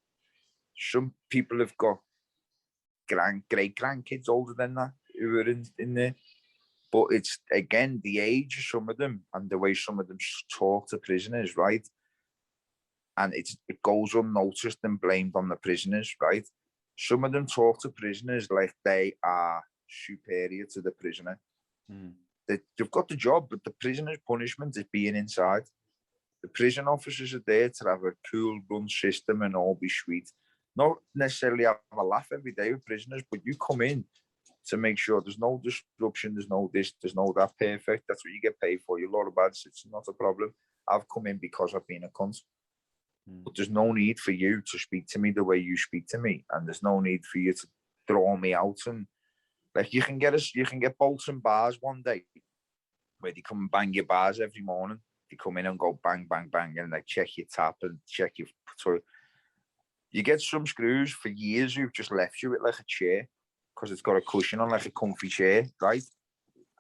some people have got great grandkids older than that who are in there. But it's, again, the age of some of them and the way some of them talk to prisoners, right? And it goes unnoticed and blamed on the prisoners, right? Some of them talk to prisoners like they are superior to the prisoner. They've got the job, but the prisoner's punishment is being inside. The prison officers are there to have a cool run system and all be sweet. Not necessarily have a laugh every day with prisoners, but you come in to make sure there's no disruption, there's no this, there's no that. Perfect. That's what you get paid for. Your lot of bads, it's not a problem. I've come in because I've been a cunt. But there's no need for you to speak to me the way you speak to me, and there's no need for you to throw me out. And like, you can get bolts and bars one day where they come and bang your bars every morning. They come in and go bang, bang, bang, and they check your tap and check your. So you get some screws for years who've just left you with like a chair because it's got a cushion on, like a comfy chair, right?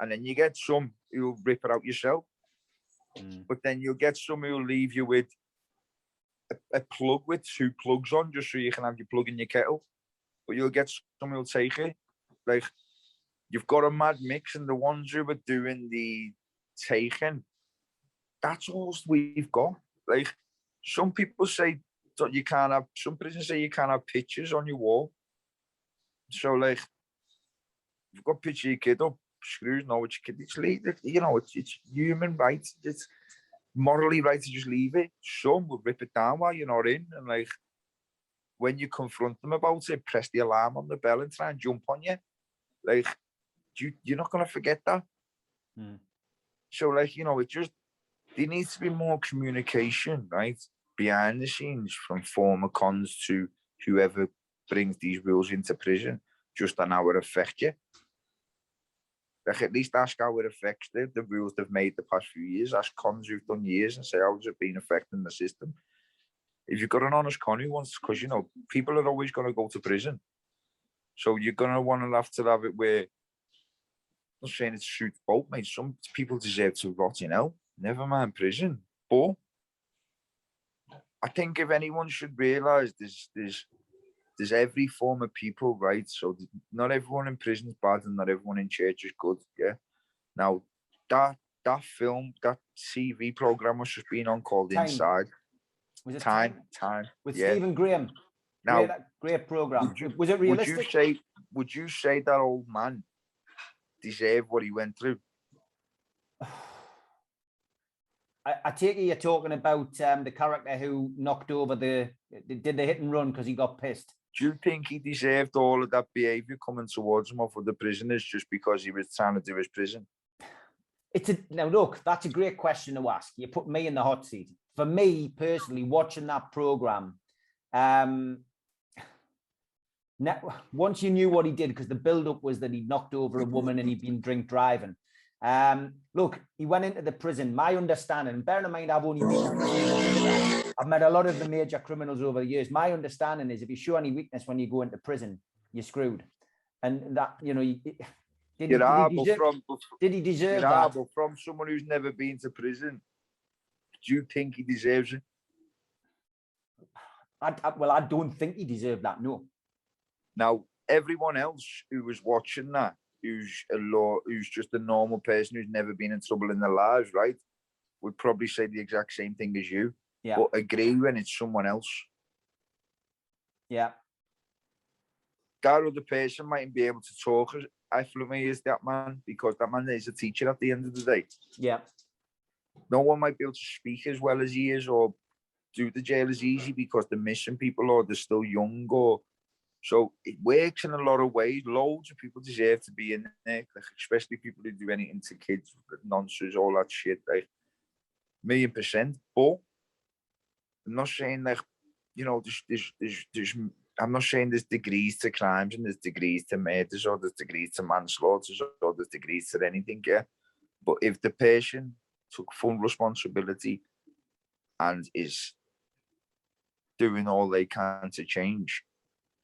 And then you get some who'll rip it out yourself. But then you'll get some who'll leave you with a plug with 2 plugs on, just so you can have your plug in your kettle. But you'll get some who'll take it. Like, you've got a mad mix, and the ones who are doing the taking, that's all we've got. Like, some people say that you can't have, some prisons say you can't have pictures on your wall. So, like, you've got a picture of your kid up, screws. No, it's you know, it's human rights. It's morally right to just leave it. Some will rip it down while you're not in, and like when you confront them about it, press the alarm on the bell and try and jump on you. Like you're not gonna forget that. So like, you know, it just, there needs to be more communication, right, behind the scenes from former cons to whoever brings these rules into prison, just on how it affects you. Like, at least ask how it affects the rules they've made the past few years. Ask cons who've done years and say, how's it been affecting the system? If you've got an honest con who wants, because, you know, people are always going to go to prison. So you're going to want to have it where, I'm not saying it's shoot both, mate. Some people deserve to rot in hell, never mind prison. But I think if anyone should realise there's every form of people, right? So not everyone in prison is bad and not everyone in church is good, yeah? Now, that film, that TV programme was just being on called Time. Inside. Was it Time. With yeah. Stephen Graham. Now, great programme. Was it realistic? Would you say that old man deserved what he went through? I take it you're talking about the character who knocked over did the hit and run because he got pissed. Do you think he deserved all of that behaviour coming towards him off of the prisoners just because he was trying to do his prison? Now look, that's a great question to ask. You put me in the hot seat. For me personally, watching that programme, once you knew what he did, because the build-up was that he knocked over a woman and he'd been drink driving. Look, he went into the prison. My understanding, bearing in mind I've only been I've met a lot of the major criminals over the years. My understanding is if you show any weakness when you go into prison, you're screwed. And that, you know, did he deserve that? But from someone who's never been to prison, do you think he deserves it? Well, I don't think he deserved that, no. Now, everyone else who was watching that, who's just a normal person who's never been in trouble in their lives, right, would probably say the exact same thing as you. Yeah. But agree when it's someone else. Yeah. That other person mightn't be able to talk as affluently as that man, because that man is a teacher at the end of the day. Yeah. No one might be able to speak as well as he is or do the jail as easy because they're missing people or they're still young, or so it works in a lot of ways. Loads of people deserve to be in there, like, especially people who do anything to kids, nonsense, all that shit, like 1,000,000%. But I'm not saying like, you know, there's I'm not saying there's degrees to crimes and there's degrees to murders or there's degrees to manslaughter or there's degrees to anything, yeah. But if the person took full responsibility and is doing all they can to change,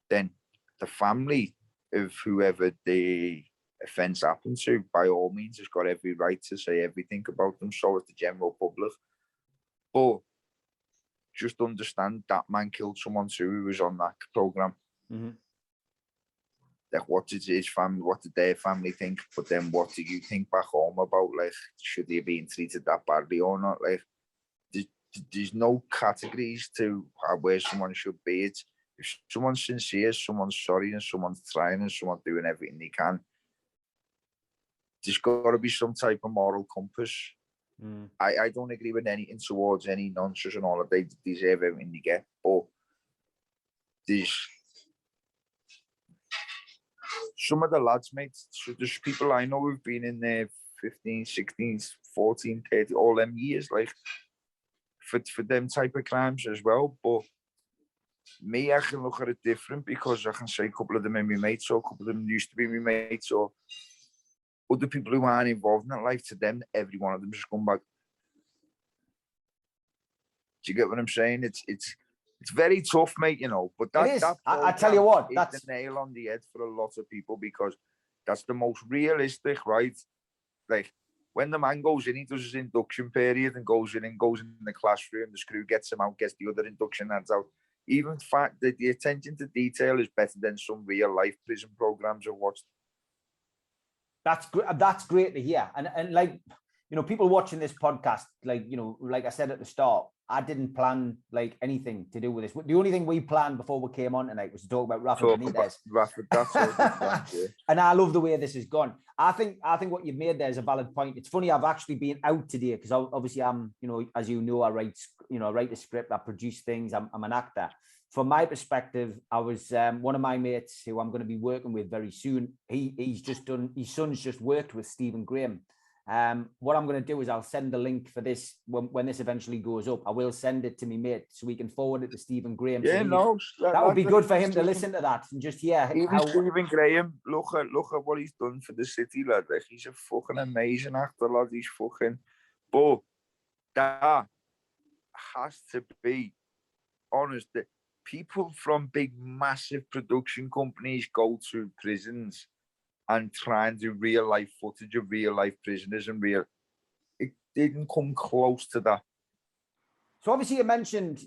then the family of whoever the offence happened to, by all means, has got every right to say everything about them, so as the general public. But just understand that man killed someone too who was on that programme. Mm-hmm. Like, what did his family, what did their family think? But then what do you think back home about, like, should they be treated that badly or not? Like, there's no categories to where someone should be. It's, if someone's sincere, someone's sorry, and someone's trying, and someone's doing everything they can, there's got to be some type of moral compass. I don't agree with anything towards any nonsense and all that. They deserve everything they get, but there's some of the lads, mate, so there's people I know who've been in there 15, 16, 14, 30, all them years, like, for them type of crimes as well. But me, I can look at it different, because I can say a couple of them are my mates, or a couple of them used to be my mates, or other people who aren't involved in that life. To them, every one of them just come back. Do you get what I'm saying? It's very tough, mate, you know. But that, it is. that I tell you what, that's the nail on the head for a lot of people, because that's the most realistic, right? Like, when the man goes in, he does his induction period and goes in the classroom, the screw gets him out, gets the other induction hands out. Even fact that the attention to detail is better than some real life prison programs I've watched. That's great to hear. And like, you know, people watching this podcast, like, you know, like I said at the start, I didn't plan like anything to do with this. The only thing we planned before we came on tonight was to talk about Rafa Benitez. That's all good plan, yeah. And I love the way this has gone. I think what you've made there is a valid point. It's funny, I've actually been out today because obviously I'm, you know, as you know, I write a script, I produce things, I'm an actor. From my perspective, I was one of my mates who I'm going to be working with very soon. He's just done, his son's just worked with Stephen Graham. What I'm going to do is I'll send the link for this when this eventually goes up. I will send it to me mate so we can forward it to Stephen Graham. Yeah, so that would be good for him to listen to that and just hear how Stephen Graham, look at what he's done for the city, lad. Like, he's a fucking amazing actor, lad. He's fucking, but that has to be honest. That people from big, massive production companies go to prisons and try and do real life footage of real life prisoners and it didn't come close to that. So obviously you've mentioned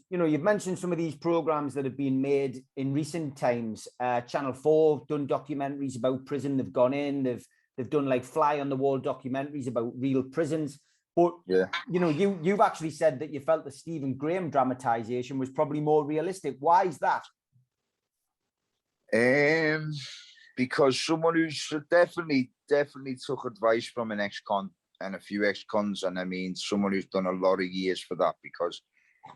some of these programs that have been made in recent times. Channel 4 done documentaries about prison. They've gone in, they've done like fly on the wall documentaries about real prisons. But yeah, you know, you've actually said that you felt the Stephen Graham dramatization was probably more realistic. Why is that? Because someone who's definitely took advice from an ex-con and a few ex-cons, and I mean someone who's done a lot of years for that, because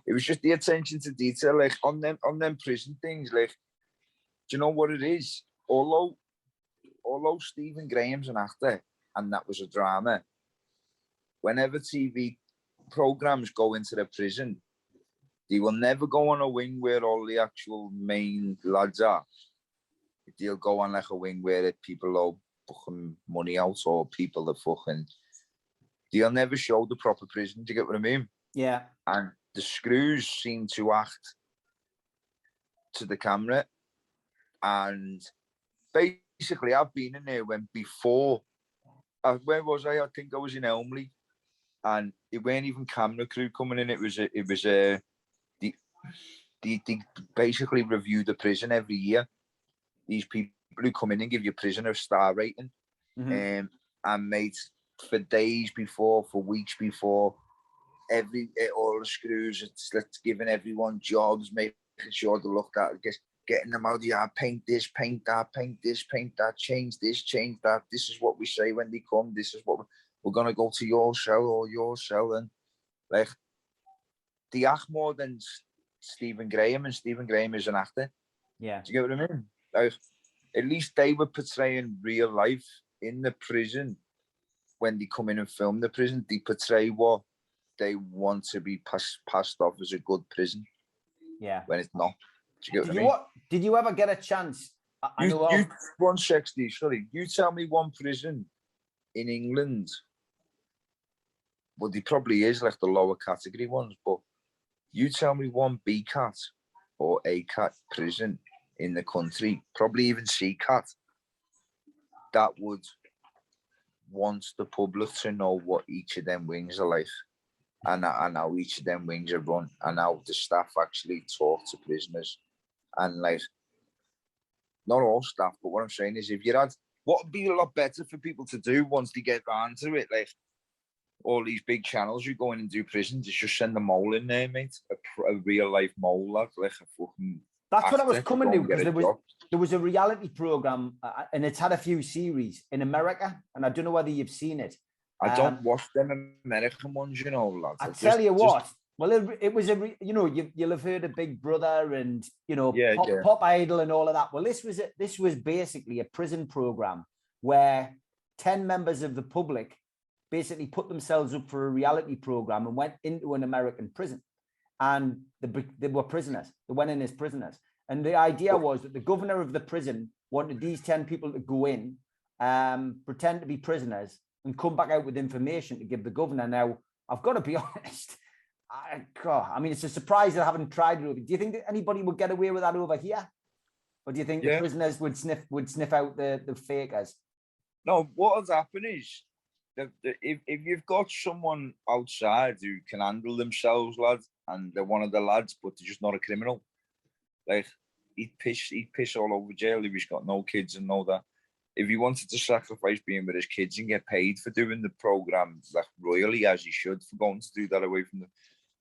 it was just the attention to detail, like on them prison things. Like, do you know what it is? Although Stephen Graham's an actor and that was a drama, whenever TV programs go into the prison, they will never go on a wing where all the actual main lads are. They'll go on like a wing where people owe fucking money out, or people that fucking, they'll never show the proper prison. Do you get what I mean? Yeah. And the screws seem to act to the camera. And basically, I've been in there when before, where was I? I think I was in Elmley, and it weren't even camera crew coming in. It was they basically review the prison every year. These people who come in and give you prisoner star rating, and mate, for days before, for weeks before, all the screws, it's giving everyone jobs, making sure they look at, getting them out. Yeah, paint this, paint that, paint this, paint that, change this, change that. This is what we say when they come. This is what we're gonna go to your cell or your cell, and like they act more than Stephen Graham, and Stephen Graham is an actor. Yeah, do you get what I mean? Like, at least they were portraying real life in the prison. When they come in and film the prison, they portray what they want to be passed off as a good prison. Yeah. When it's not. Do you get what I mean? Did you ever get a chance? You tell me one prison in England. Well, there probably is like the lower category ones, but you tell me one B cat or A cat prison in the country, probably even C cat, that would want the public to know what each of them wings are like, and how each of them wings are run, and how the staff actually talk to prisoners. And like, not all staff, but what I'm saying is, if you had, what would be a lot better for people to do once they get round to it, like all these big channels who go in and do prisons, is just send a mole in there, mate, a real life mole, like a fucking. That's what I was coming to, because there was a reality program, and it's had a few series in America, and I don't know whether you've seen it. I don't watch them American ones, you know, lads. I tell you what. Well, it was you'll have heard of Big Brother and Pop Idol and all of that. Well, this was basically a prison program where 10 members of the public basically put themselves up for a reality program and went into an American prison, and they were prisoners. They went in as prisoners, and the idea was that the governor of the prison wanted these 10 people to go in, pretend to be prisoners, and come back out with information to give the governor. Now, I've got to be honest. I mean, it's a surprise that I haven't tried it over. Do you think that anybody would get away with that over here? Or do you think the prisoners would sniff out the fakers? No, what has happened is, if you've got someone outside who can handle themselves, lads, and they're one of the lads, but they're just not a criminal, like, he'd piss all over jail if he's got no kids and all that. If he wanted to sacrifice being with his kids and get paid for doing the program, like royally, as he should, for going to do that away from them,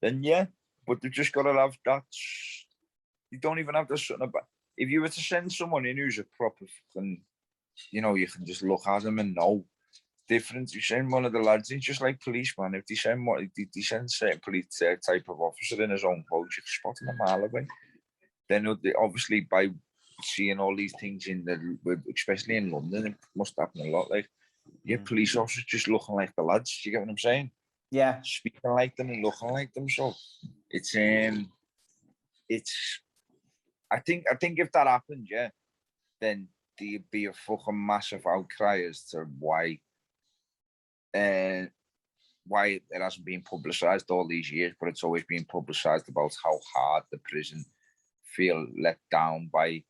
then yeah. but they've just got to have that. You don't even have to something about. If you were to send someone in who's a proper fucking, you can just look at them and know. Different. You send one of the lads, he's just like policeman. If they send certain police type of officer in his own clothes, you can spot him a mile away. Then obviously by seeing all these things especially in London, it must happen a lot. Like, police officers just looking like the lads. Do you get what I'm saying? Yeah. Speaking like them and looking like them. So it's I think if that happened, then there'd be a fucking massive outcry as to why it hasn't been publicised all these years, but it's always been publicised about how hard the prison feel let down by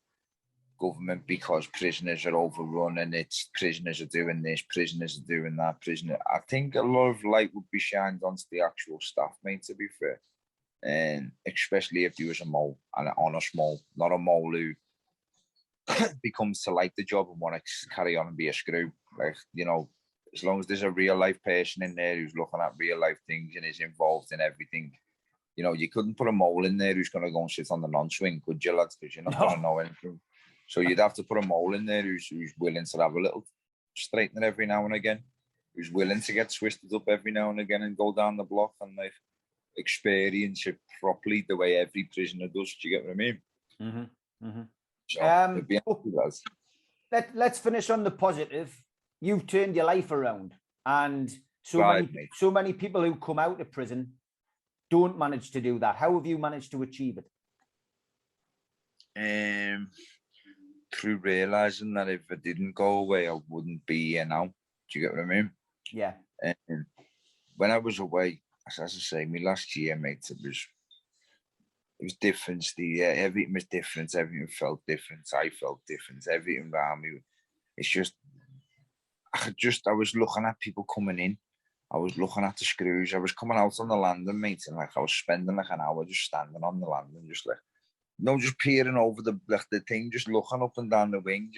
government because prisoners are overrun and it's prisoners are doing this, prisoners are doing that, I think a lot of light would be shined onto the actual staff, mate, to be fair. And especially if there was a mole, and an honest mole, not a mole who becomes to like the job and want to carry on and be a screw. Like, as long as there's a real life person in there who's looking at real life things and is involved in everything, you couldn't put a mole in there who's going to go and sit on the non-swing, could you, lads? Because you're not going to know anything. So you'd have to put a mole in there who's willing to have a little straightener every now and again, who's willing to get twisted up every now and again and go down the block and like experience it properly the way every prisoner does. Do you get what I mean? Mm-hmm. Mm-hmm. So, let's finish on the positive. You've turned your life around, and so many people who come out of prison don't manage to do that. How have you managed to achieve it? Through realizing that if I didn't go away, I wouldn't be here now. Do you get what I mean? Yeah. And when I was away, as I say, my last year, mate, it was different. Everything was different. Everything felt different. I felt different. Everything around me. It's just, I was looking at people coming in. I was looking at the screws. I was coming out on the landing, mate, and like I was spending like an hour just standing on the landing, just like, just peering over the thing, just looking up and down the wing.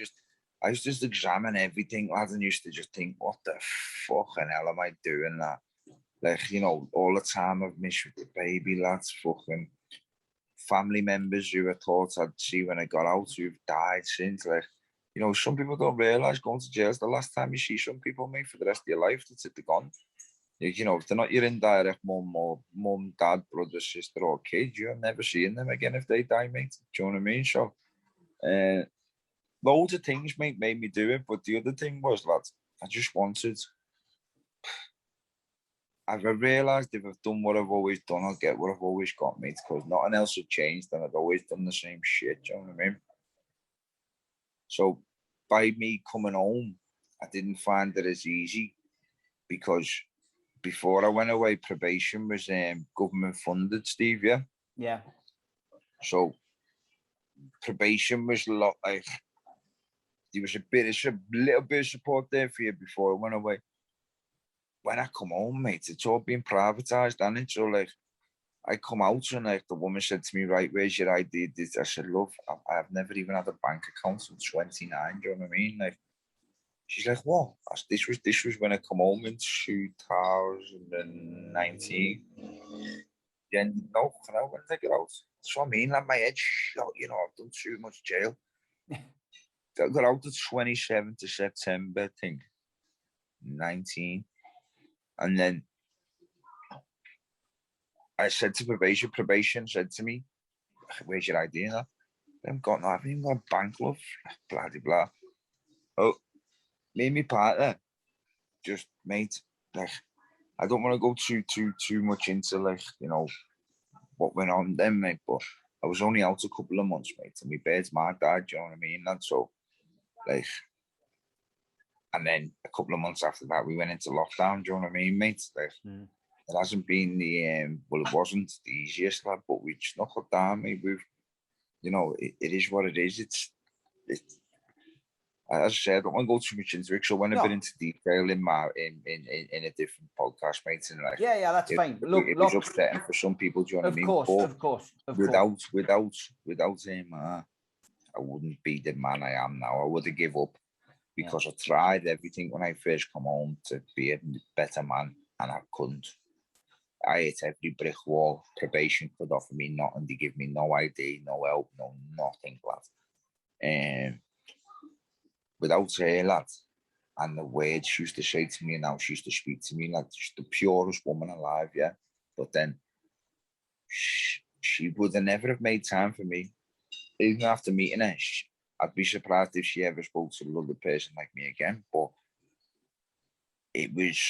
I used to just examine everything, lads, and used to just think, what the fucking hell am I doing that? Like, all the time I've missed with the baby, lads, fucking family members who I thought I'd see when I got out, who've died since. Like, some people don't realise going to jail is the last time you see some people, mate, for the rest of your life. That's it, they're gone. If they're not your indirect mum, dad, brother, sister, or kid, you're never seeing them again if they die, mate. Do you know what I mean? So, loads of things, mate, made me do it. But the other thing was, lads, I just wanted. I've realised if I've done what I've always done, I'll get what I've always got, mate. Because nothing else had changed, and I've always done the same shit. Do you know what I mean? So, by me coming home, I didn't find it as easy because before I went away, probation was government funded, Steve, yeah? Yeah. So probation was a lot like, there was a little bit of support there for you before I went away. When I come home, mate, it's all been privatised, and it's so like, I come out and like the woman said to me, right, where's your ID? I said, love, I've never even had a bank account since 29, do you know what I mean? Like, she's like, what? This was when I come home in 2019. Yeah, no, when I get out. That's what I mean. Like my head shot, I've done too much jail. I got out the 27th of September, I think, 19. And then I said to probation said to me, where's your ID? I haven't got a bank, love. Blah, blah, blah. Oh, me and my partner, just, mate, like, I don't want to go too much into, like, what went on then, mate, but I was only out a couple of months, mate, and my bird's ma died, do you know what I mean? And so, like, and then a couple of months after that, we went into lockdown, do you know what I mean, mate? Like, it hasn't been it wasn't the easiest, lad, but we just knuckled down, mate. It is what it is. It's as I said, I don't want to go too much into it, so I went a bit into detail in a different podcast, mate. And like, yeah, that's fine. Look, it was upsetting for some people. Do you know what I mean? Of course. Without him, I wouldn't be the man I am now. I would have give up because I tried everything when I first come home to be a better man, and I couldn't. I hit every brick wall. Probation could offer me nothing. They give me no ID, no help, no nothing, lad. Without her, lad, and the words she used to say to me and how she used to speak to me, like just the purest woman alive, yeah. But then she would have never have made time for me. Even after meeting her, I'd be surprised if she ever spoke to another person like me again. But it was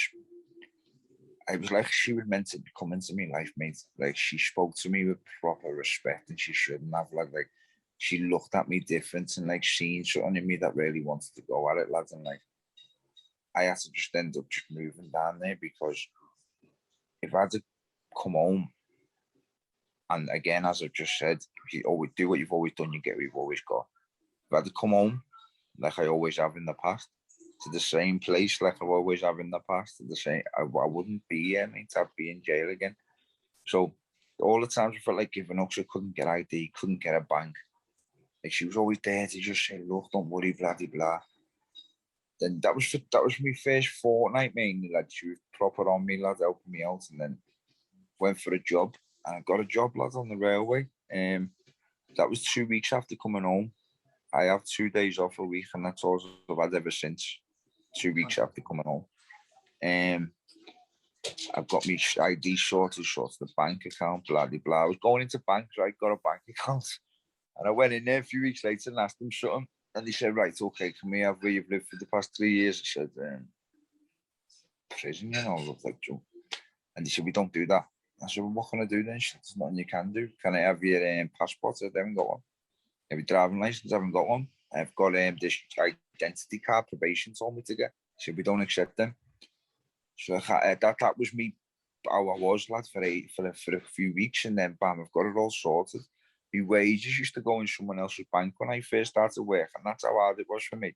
like she was meant to be coming to me life, mate. Like she spoke to me with proper respect, and she shouldn't have. Like she looked at me different and like seen something in me that really wanted to go at it, lads. And like I had to just end up just moving down there, because if I had to come home, and again, as I've just said, you always do what you've always done, you get what you've always got. If I had to come home, like I always have in the past, to the same place like I've always have in the past, to the same, I wouldn't be here, mate. I'd be in jail again. So all the times I felt like giving up, so I couldn't get ID, couldn't get a bank. Like she was always there to just say, look, don't worry, blah, blah, blah. Then that was my first fortnight, mainly. Like she was proper on me, lad, helping me out, and then went for a job, and I got a job, lad, on the railway. That was 2 weeks after coming home. I have 2 days off a week, and that's all I've had ever since. 2 weeks after coming home. I've got my ID sorted, the bank account, blah, blah, blah. I was going into banks, right? Got a bank account. And I went in there a few weeks later and asked them something. And they said, right, okay, can we have where you've lived for the past 3 years? I said, prison, you know, look like Joe. And they said, we don't do that. I said, well, what can I do then? She said, there's nothing you can do. Can I have your passport? I haven't got one. Have your driving license? I haven't got one. I've got this identity card probation told me to get. She said, we don't accept them. So that was me, how I was, lad, for a few weeks, and then bam, I've got it all sorted. My wages used to go in someone else's bank when I first started work, and that's how hard it was for me.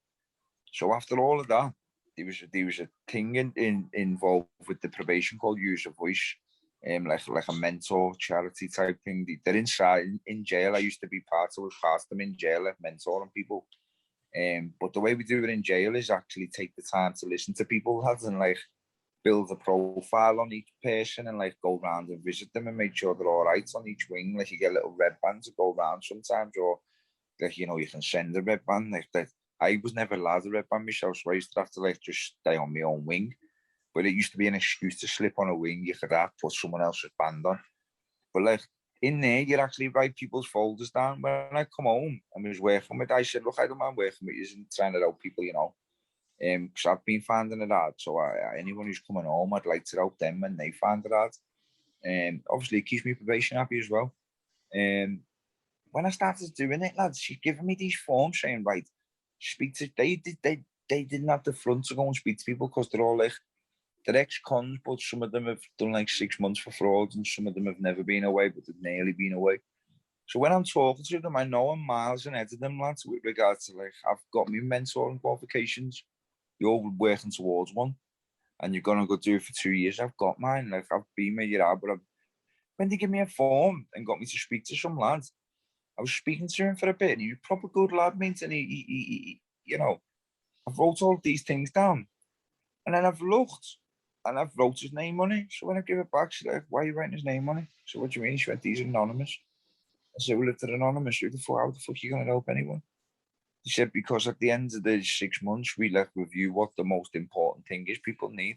So after all of that, there was a thing involved with the probation called Use of Voice, like a mentor charity type thing. They're inside in jail. I used to be part of them in jail, like mentoring people. But the way we do it in jail is actually take the time to listen to people, lads, and like build a profile on each person, and like go around and visit them and make sure they're all right on each wing. Like you get little red bands to go around sometimes, or like, you know, you can send a red band. Like that, I was never allowed a red band myself, so I used to have to like just stay on my own wing. But it used to be an excuse to slip on a wing. You could have put someone else's band on. But like in there, you'd actually write people's folders down. When I come home and was working with, I said, look, I don't mind working with you and trying to help people, you know. Because I've been finding it hard. So anyone who's coming home, I'd like to help them when they find it hard. Obviously, it keeps me probation happy as well. When I started doing it, lads, she's giving me these forms saying, right, speak to. They didn't have the front to go and speak to people because they're all like, they're ex-cons, but some of them have done like 6 months for fraud, and some of them have never been away, but they've nearly been away. So when I'm talking to them, I know I'm miles ahead of them, lads, with regards to like, I've got my mentoring qualifications. You're working towards one, and you're gonna go do it for 2 years. I've got mine. Like I've been where you're at, but when they give me a form and got me to speak to some lad, I was speaking to him for a bit, and he was a proper good lad, mate. And he you know, I've wrote all these things down, and then I've looked, and I've wrote his name on it. So when I give it back, she's like, "Why are you writing his name on it?" So what do you mean? She went, "These are anonymous." I said, "Well, if they're anonymous, how the fuck are you gonna help anyone?" He said, because at the end of the 6 months, we like review what the most important thing is people need.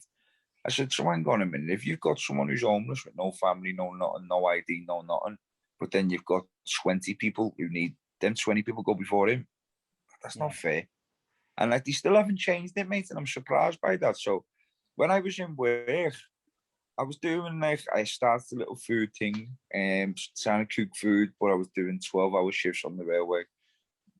I said, so hang on a minute. If you've got someone who's homeless with no family, no nothing, no ID, no nothing, but then you've got 20 people who need them 20 people go before him, that's not fair. And like they still haven't changed it, mate, and I'm surprised by that. So when I was in work, I was doing like, I started a little food thing, trying to cook food, but I was doing 12-hour shifts on the railway,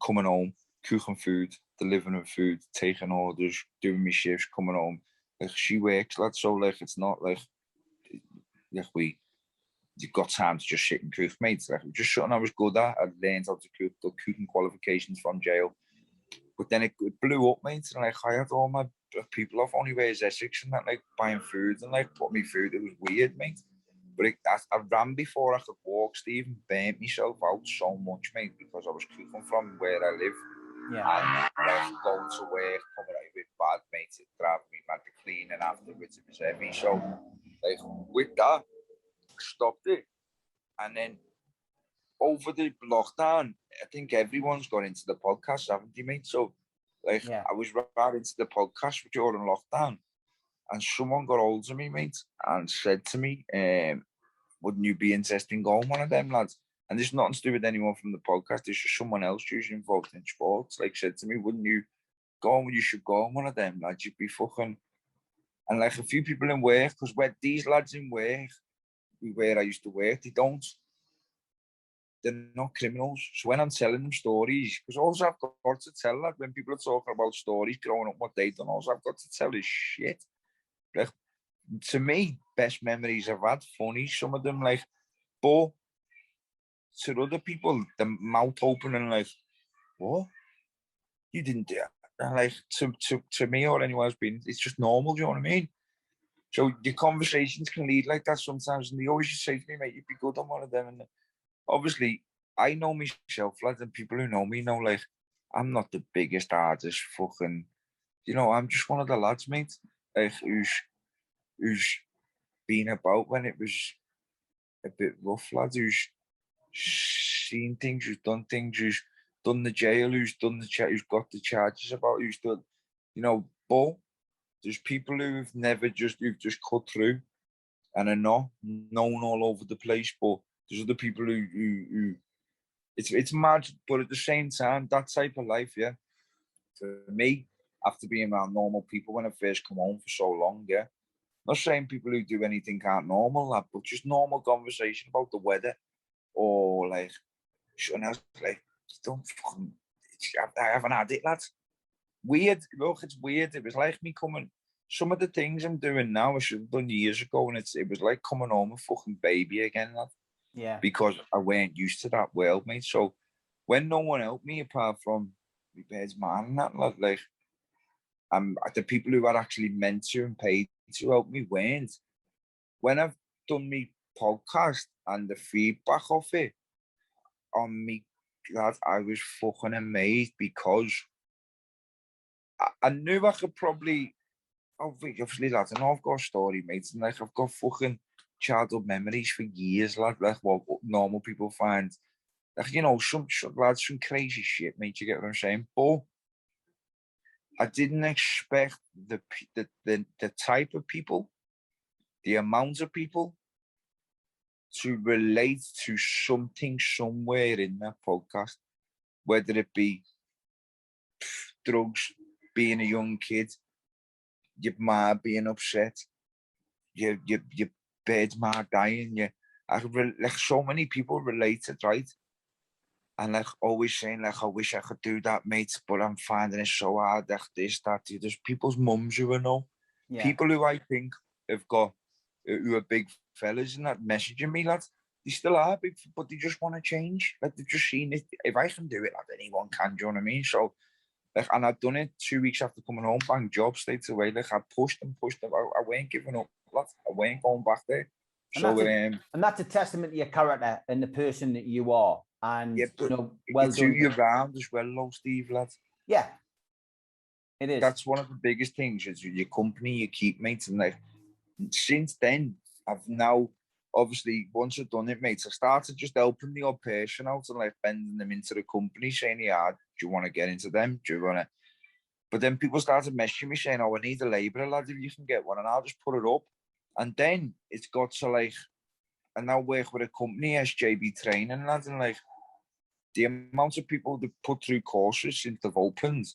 coming home, cooking food, delivering food, taking orders, doing my shifts, coming home. Like she works, lad, so like it's not like you've got time to just sit and cook, mate. Like just something I was good at. I learned how to cook, got cooking qualifications from jail. But then it blew up, mate. And like I had all my people off only wears Essex and that, like buying food and like put me food. It was weird, mate. But I ran before I could walk, Steve, and burnt myself out so much, mate, because I was cooking from where I live. Yeah. And like going to work, coming out with bad mates, it driving me mad to cleaning afterwards. It was heavy. So, like, with that, stopped it. And then over the lockdown, I think everyone's got into the podcast, haven't they, mate? So, like, I was right into the podcast during lockdown, and someone got hold of me, mate, and said to me, wouldn't you be interested in going one of them, lads? And there's nothing to do with anyone from the podcast. It's just someone else usually involved in sports. Like, said to me, wouldn't you go on? You should go on one of them, lads. You'd be fucking... And like a few people in work, because where these lads in work, where I used to work, they're not criminals. So when I'm telling them stories, because all I've got to tell, like, when people are talking about stories growing up, what they've done, all I've got to tell is shit. Like, to me, best memories I've had, funny, some of them, like, but to other people, the mouth open and like, what? You didn't do that. And like, to me or anyone else been, it's just normal, do you know what I mean? So the conversations can lead like that sometimes, and they always just say to me, mate, you'd be good on one of them. And obviously, I know myself, lads, and people who know me know, like, I'm not the biggest artist, fucking, you know, I'm just one of the lads, mate, like, who's been about when it was a bit rough, lads, who's seen things, who's done things, who's done the jail, who's got the charges about, who's done, you know, but there's people who've just cut through and are not known all over the place, but there's other people who it's mad, but at the same time, that type of life, yeah, for me, after being around normal people when I first come home for so long, yeah, not saying people who do anything aren't normal, lad, but just normal conversation about the weather, or like, and I was like, don't fucking, I haven't had it, lads. Weird, look, it's weird. It was like me coming, some of the things I'm doing now, I should have done years ago, and it was like coming home a fucking baby again, lad. Yeah. Because I weren't used to that world, mate. So when no one helped me apart from my bed's man and that, lad, like, the people who are actually meant to and paid to help me weren't. When I've done my podcast and the feedback of it on me, lad, I was fucking amazed, because I knew I could probably, obviously, lad, I know I've got a story, mate, and like, I've got fucking childhood memories for years, lad, like what normal people find, like, you know, some lads, some crazy shit, mate, you get what I'm saying? But I didn't expect the type of people, the amount of people to relate to something somewhere in that podcast, whether it be drugs, being a young kid, your ma being upset, your bird's ma dying, like, so many people related, right? And like, always saying, like, I wish I could do that, mate, but I'm finding it so hard, like this, that. There's people's mums who I know, people who I think have got, who are big fellas and that, messaging me, lads. They still are big, but they just want to change. Like, they've just seen it. If I can do it, like, anyone can, do you know what I mean? So, like, and I've done it 2 weeks after coming home, bang, job straight away. Like, I pushed them. I weren't giving up, lads. I weren't going back there. And that's a testament to your character and the person that you are. And, yeah, you know, well it's done. who you're around as well, though, Steve, lads. Yeah, it is. That's one of the biggest things, is your company you keep, mates. And like, since then, I've now, obviously, once I've done it, mates, I started just helping the odd person out and like bending them into the company, saying, yeah, do you want to get into them? Do you want to? But then people started messaging me saying, oh, I need a labourer, lad, if you can get one. And I'll just put it up. And then it's got to like, I now work with a company, SJB Training, lads, and like, the amount of people that put through courses since they've opened,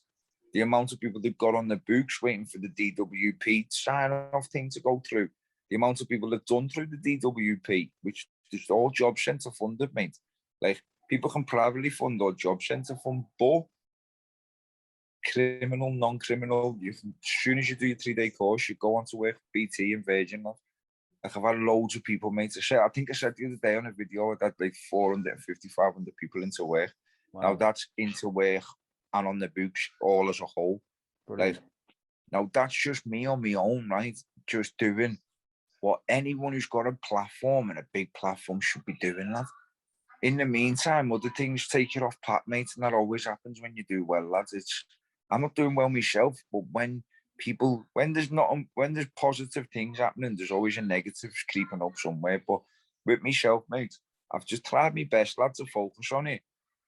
the amount of people that got on the books waiting for the DWP sign-off thing to go through, the amount of people that done through the DWP, which is all job centre funded, mate. Like, people can privately fund or job centre fund, but criminal, non-criminal, you can, as soon as you do your 3-day course, you go on to work for BT and Virgin. Like, I've had loads of people, mate. I think I said the other day on a video that like 450, 500 people into work. Wow. Now that's into work and on the books all as a whole. Brilliant. Like, now that's just me on my own, right? Just doing what anyone who's got a platform and a big platform should be doing, lad. In the meantime, other things take you off pat, mate, and that always happens when you do well, lads. I'm not doing well myself, but when there's positive things happening, there's always a negative creeping up somewhere. But with myself, mate. I've just tried my best, lads, to focus on it.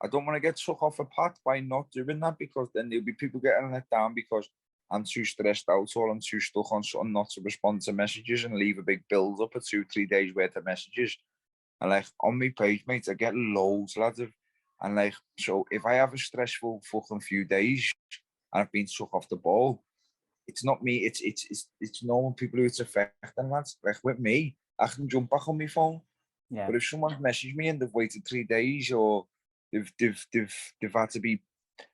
I don't want to get sucked off a path by not doing that, because then there'll be people getting let down because I'm too stressed out or I'm too stuck on something not to respond to messages and leave a big build up of 2-3 days worth of messages. And like on my page, mate, I get loads, lads, and like, so if I have a stressful fucking few days and I've been sucked off the ball, it's not me, it's normal people who it's affecting, lads. Like with me, I can jump back on my phone. Yeah. But if someone's messaged me and they've waited 3 days, or they've had to be,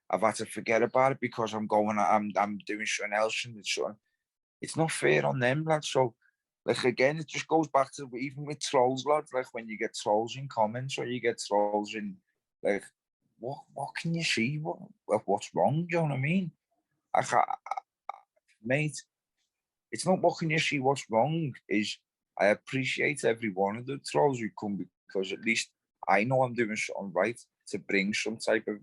I've had to forget about it because I'm doing something else, and it's not fair on them, lads. So like again, it just goes back to even with trolls, lads. Like when you get trolls in comments or you get trolls in, like, what can you see? What's wrong? Do you know what I mean? Mate, it's not what can you see what's wrong, is I appreciate every one of the trolls who come, because at least I know I'm doing something right to bring some type of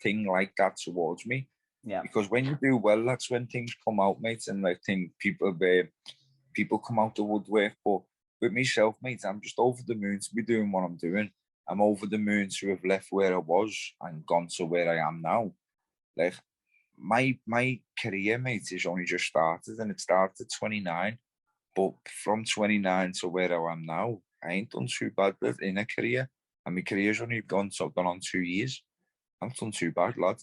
thing like that towards me. Yeah. Because when you do well, that's when things come out, mate, and I think people come out the woodwork. But with myself, mate, I'm just over the moon to be doing what I'm doing. I'm over the moon to have left where I was and gone to where I am now. Like my career, mate, is only just started, and it started at 29. But from 29 to where I am now, I ain't done too bad in a career. And my career's only gone on 2 years. I've done too bad, lad.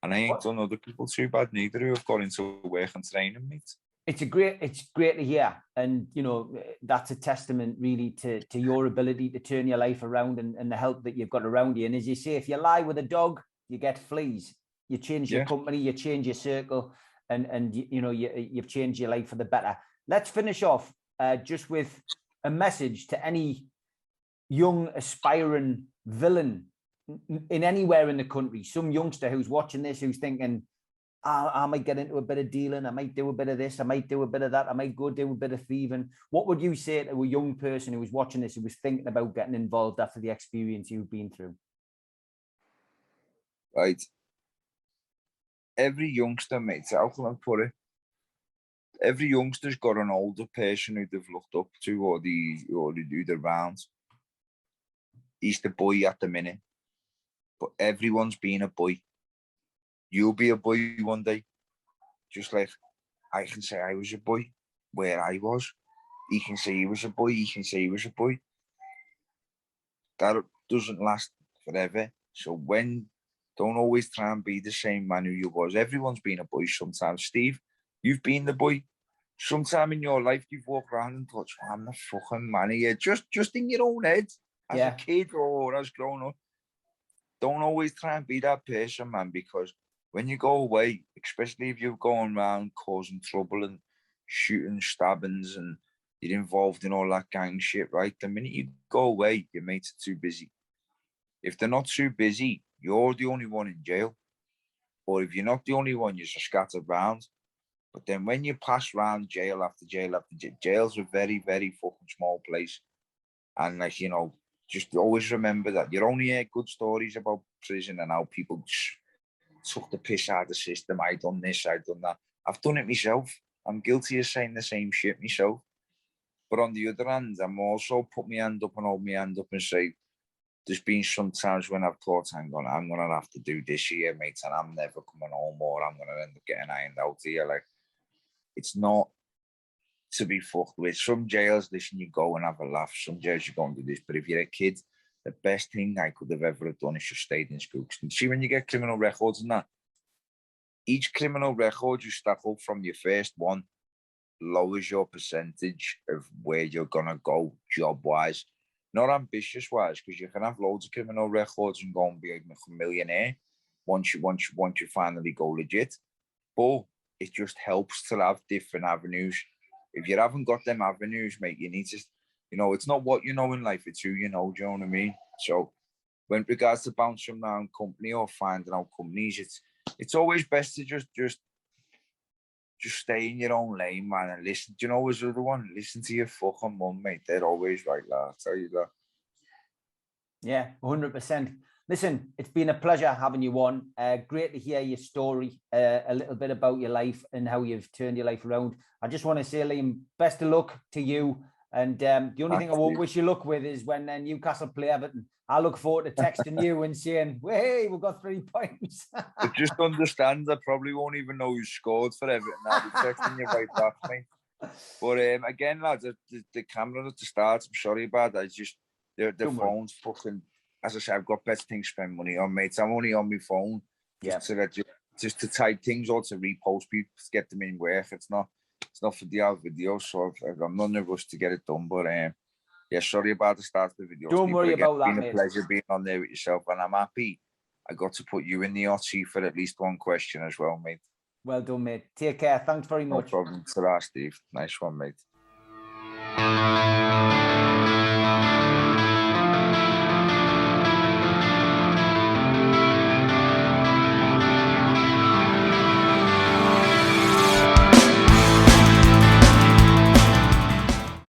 And I ain't done other people too bad neither who have got into work and training, mate. It's great to hear. And, you know, that's a testament really to your ability to turn your life around and the help that you've got around you. And as you say, if you lie with a dog, you get fleas. You change your company, you change your circle, and you know, you've changed your life for the better. Let's finish off just with a message to any young aspiring villain in anywhere in the country. Some youngster who's watching this, who's thinking, I might get into a bit of dealing, I might do a bit of this, I might do a bit of that, I might go do a bit of thieving. What would you say to a young person who was watching this, who was thinking about getting involved after the experience you've been through? Right. Every youngster, mate, how can I put it? Every youngster's got an older person who they've looked up to, or who they're around. He's the boy at the minute, but everyone's been a boy. You'll be a boy one day, just like I can say I was a boy where I was. He can say he was a boy. He can say he was a boy. That doesn't last forever. So don't always try and be the same man who you was. Everyone's been a boy sometimes. Steve, you've been the boy. Sometime in your life, you've walked around and thought, I'm the fucking man here. Just in your own head, as a kid or as grown up. Don't always try and be that person, man, because when you go away, especially if you're going around causing trouble and shooting, stabbings, and you're involved in all that gang shit, right? The minute you go away, your mates are too busy. If they're not too busy, you're the only one in jail. Or if you're not the only one, you're just scattered around. But then when you pass around jail after jail after jail, jail's a very, very fucking small place. And like, you know, just always remember that you only hear good stories about prison and how people took the piss out of the system. I done this, I done that. I've done it myself. I'm guilty of saying the same shit myself. But on the other hand, I'm also put my hand up and hold my hand up and say, there's been some times when I've thought, I'm gonna have to do this here, mate, and I'm never coming home, or I'm gonna end up getting ironed out here. Like, it's not to be fucked with. Some jails, listen, you go and have a laugh. Some jails you go and do this. But if you're a kid, the best thing I could have ever done is just stayed in school. See, when you get criminal records and that, each criminal record you stack up from your first one lowers your percentage of where you're gonna go job-wise. Not ambitious-wise, because you can have loads of criminal records and go and be a millionaire once you finally go legit. But it just helps to have different avenues. If you haven't got them avenues, mate, you need to, you know, it's not what you know in life, it's who you know, do you know what I mean? So when regards to bouncing around company or finding out companies, it's always best to just stay in your own lane, man, and listen. Do you know what's the other one? Listen to your fucking mum, mate. They're always right, lad. I'll tell you that. Yeah, 100%. Listen, it's been a pleasure having you on. Great to hear your story, a little bit about your life and how you've turned your life around. I just want to say, Liam, best of luck to you And the only thing I won't Steve. wish you luck with is when Newcastle play Everton. I look forward to texting you and saying, "Hey, we've got 3 points." But just understand, I probably won't even know who scored for Everton. I'll be texting you right back, mate. But again, lads, the camera at the start, I'm sorry about that. It's just the phone's fucking. As I said, I've got better things to spend money on, mate. I'm only on my phone just to type things or to repost people to get them in work. It's not for the out video, so I'm not in a rush to get it done. But yeah, sorry about the start of the video. Don't worry about that, mate. It's been a pleasure being on there with yourself, and I'm happy I got to put you in the hot seat for at least one question as well, mate. Well done, mate. Take care. Thanks very much. No problem. Ta-ra, Steve. Nice one, mate.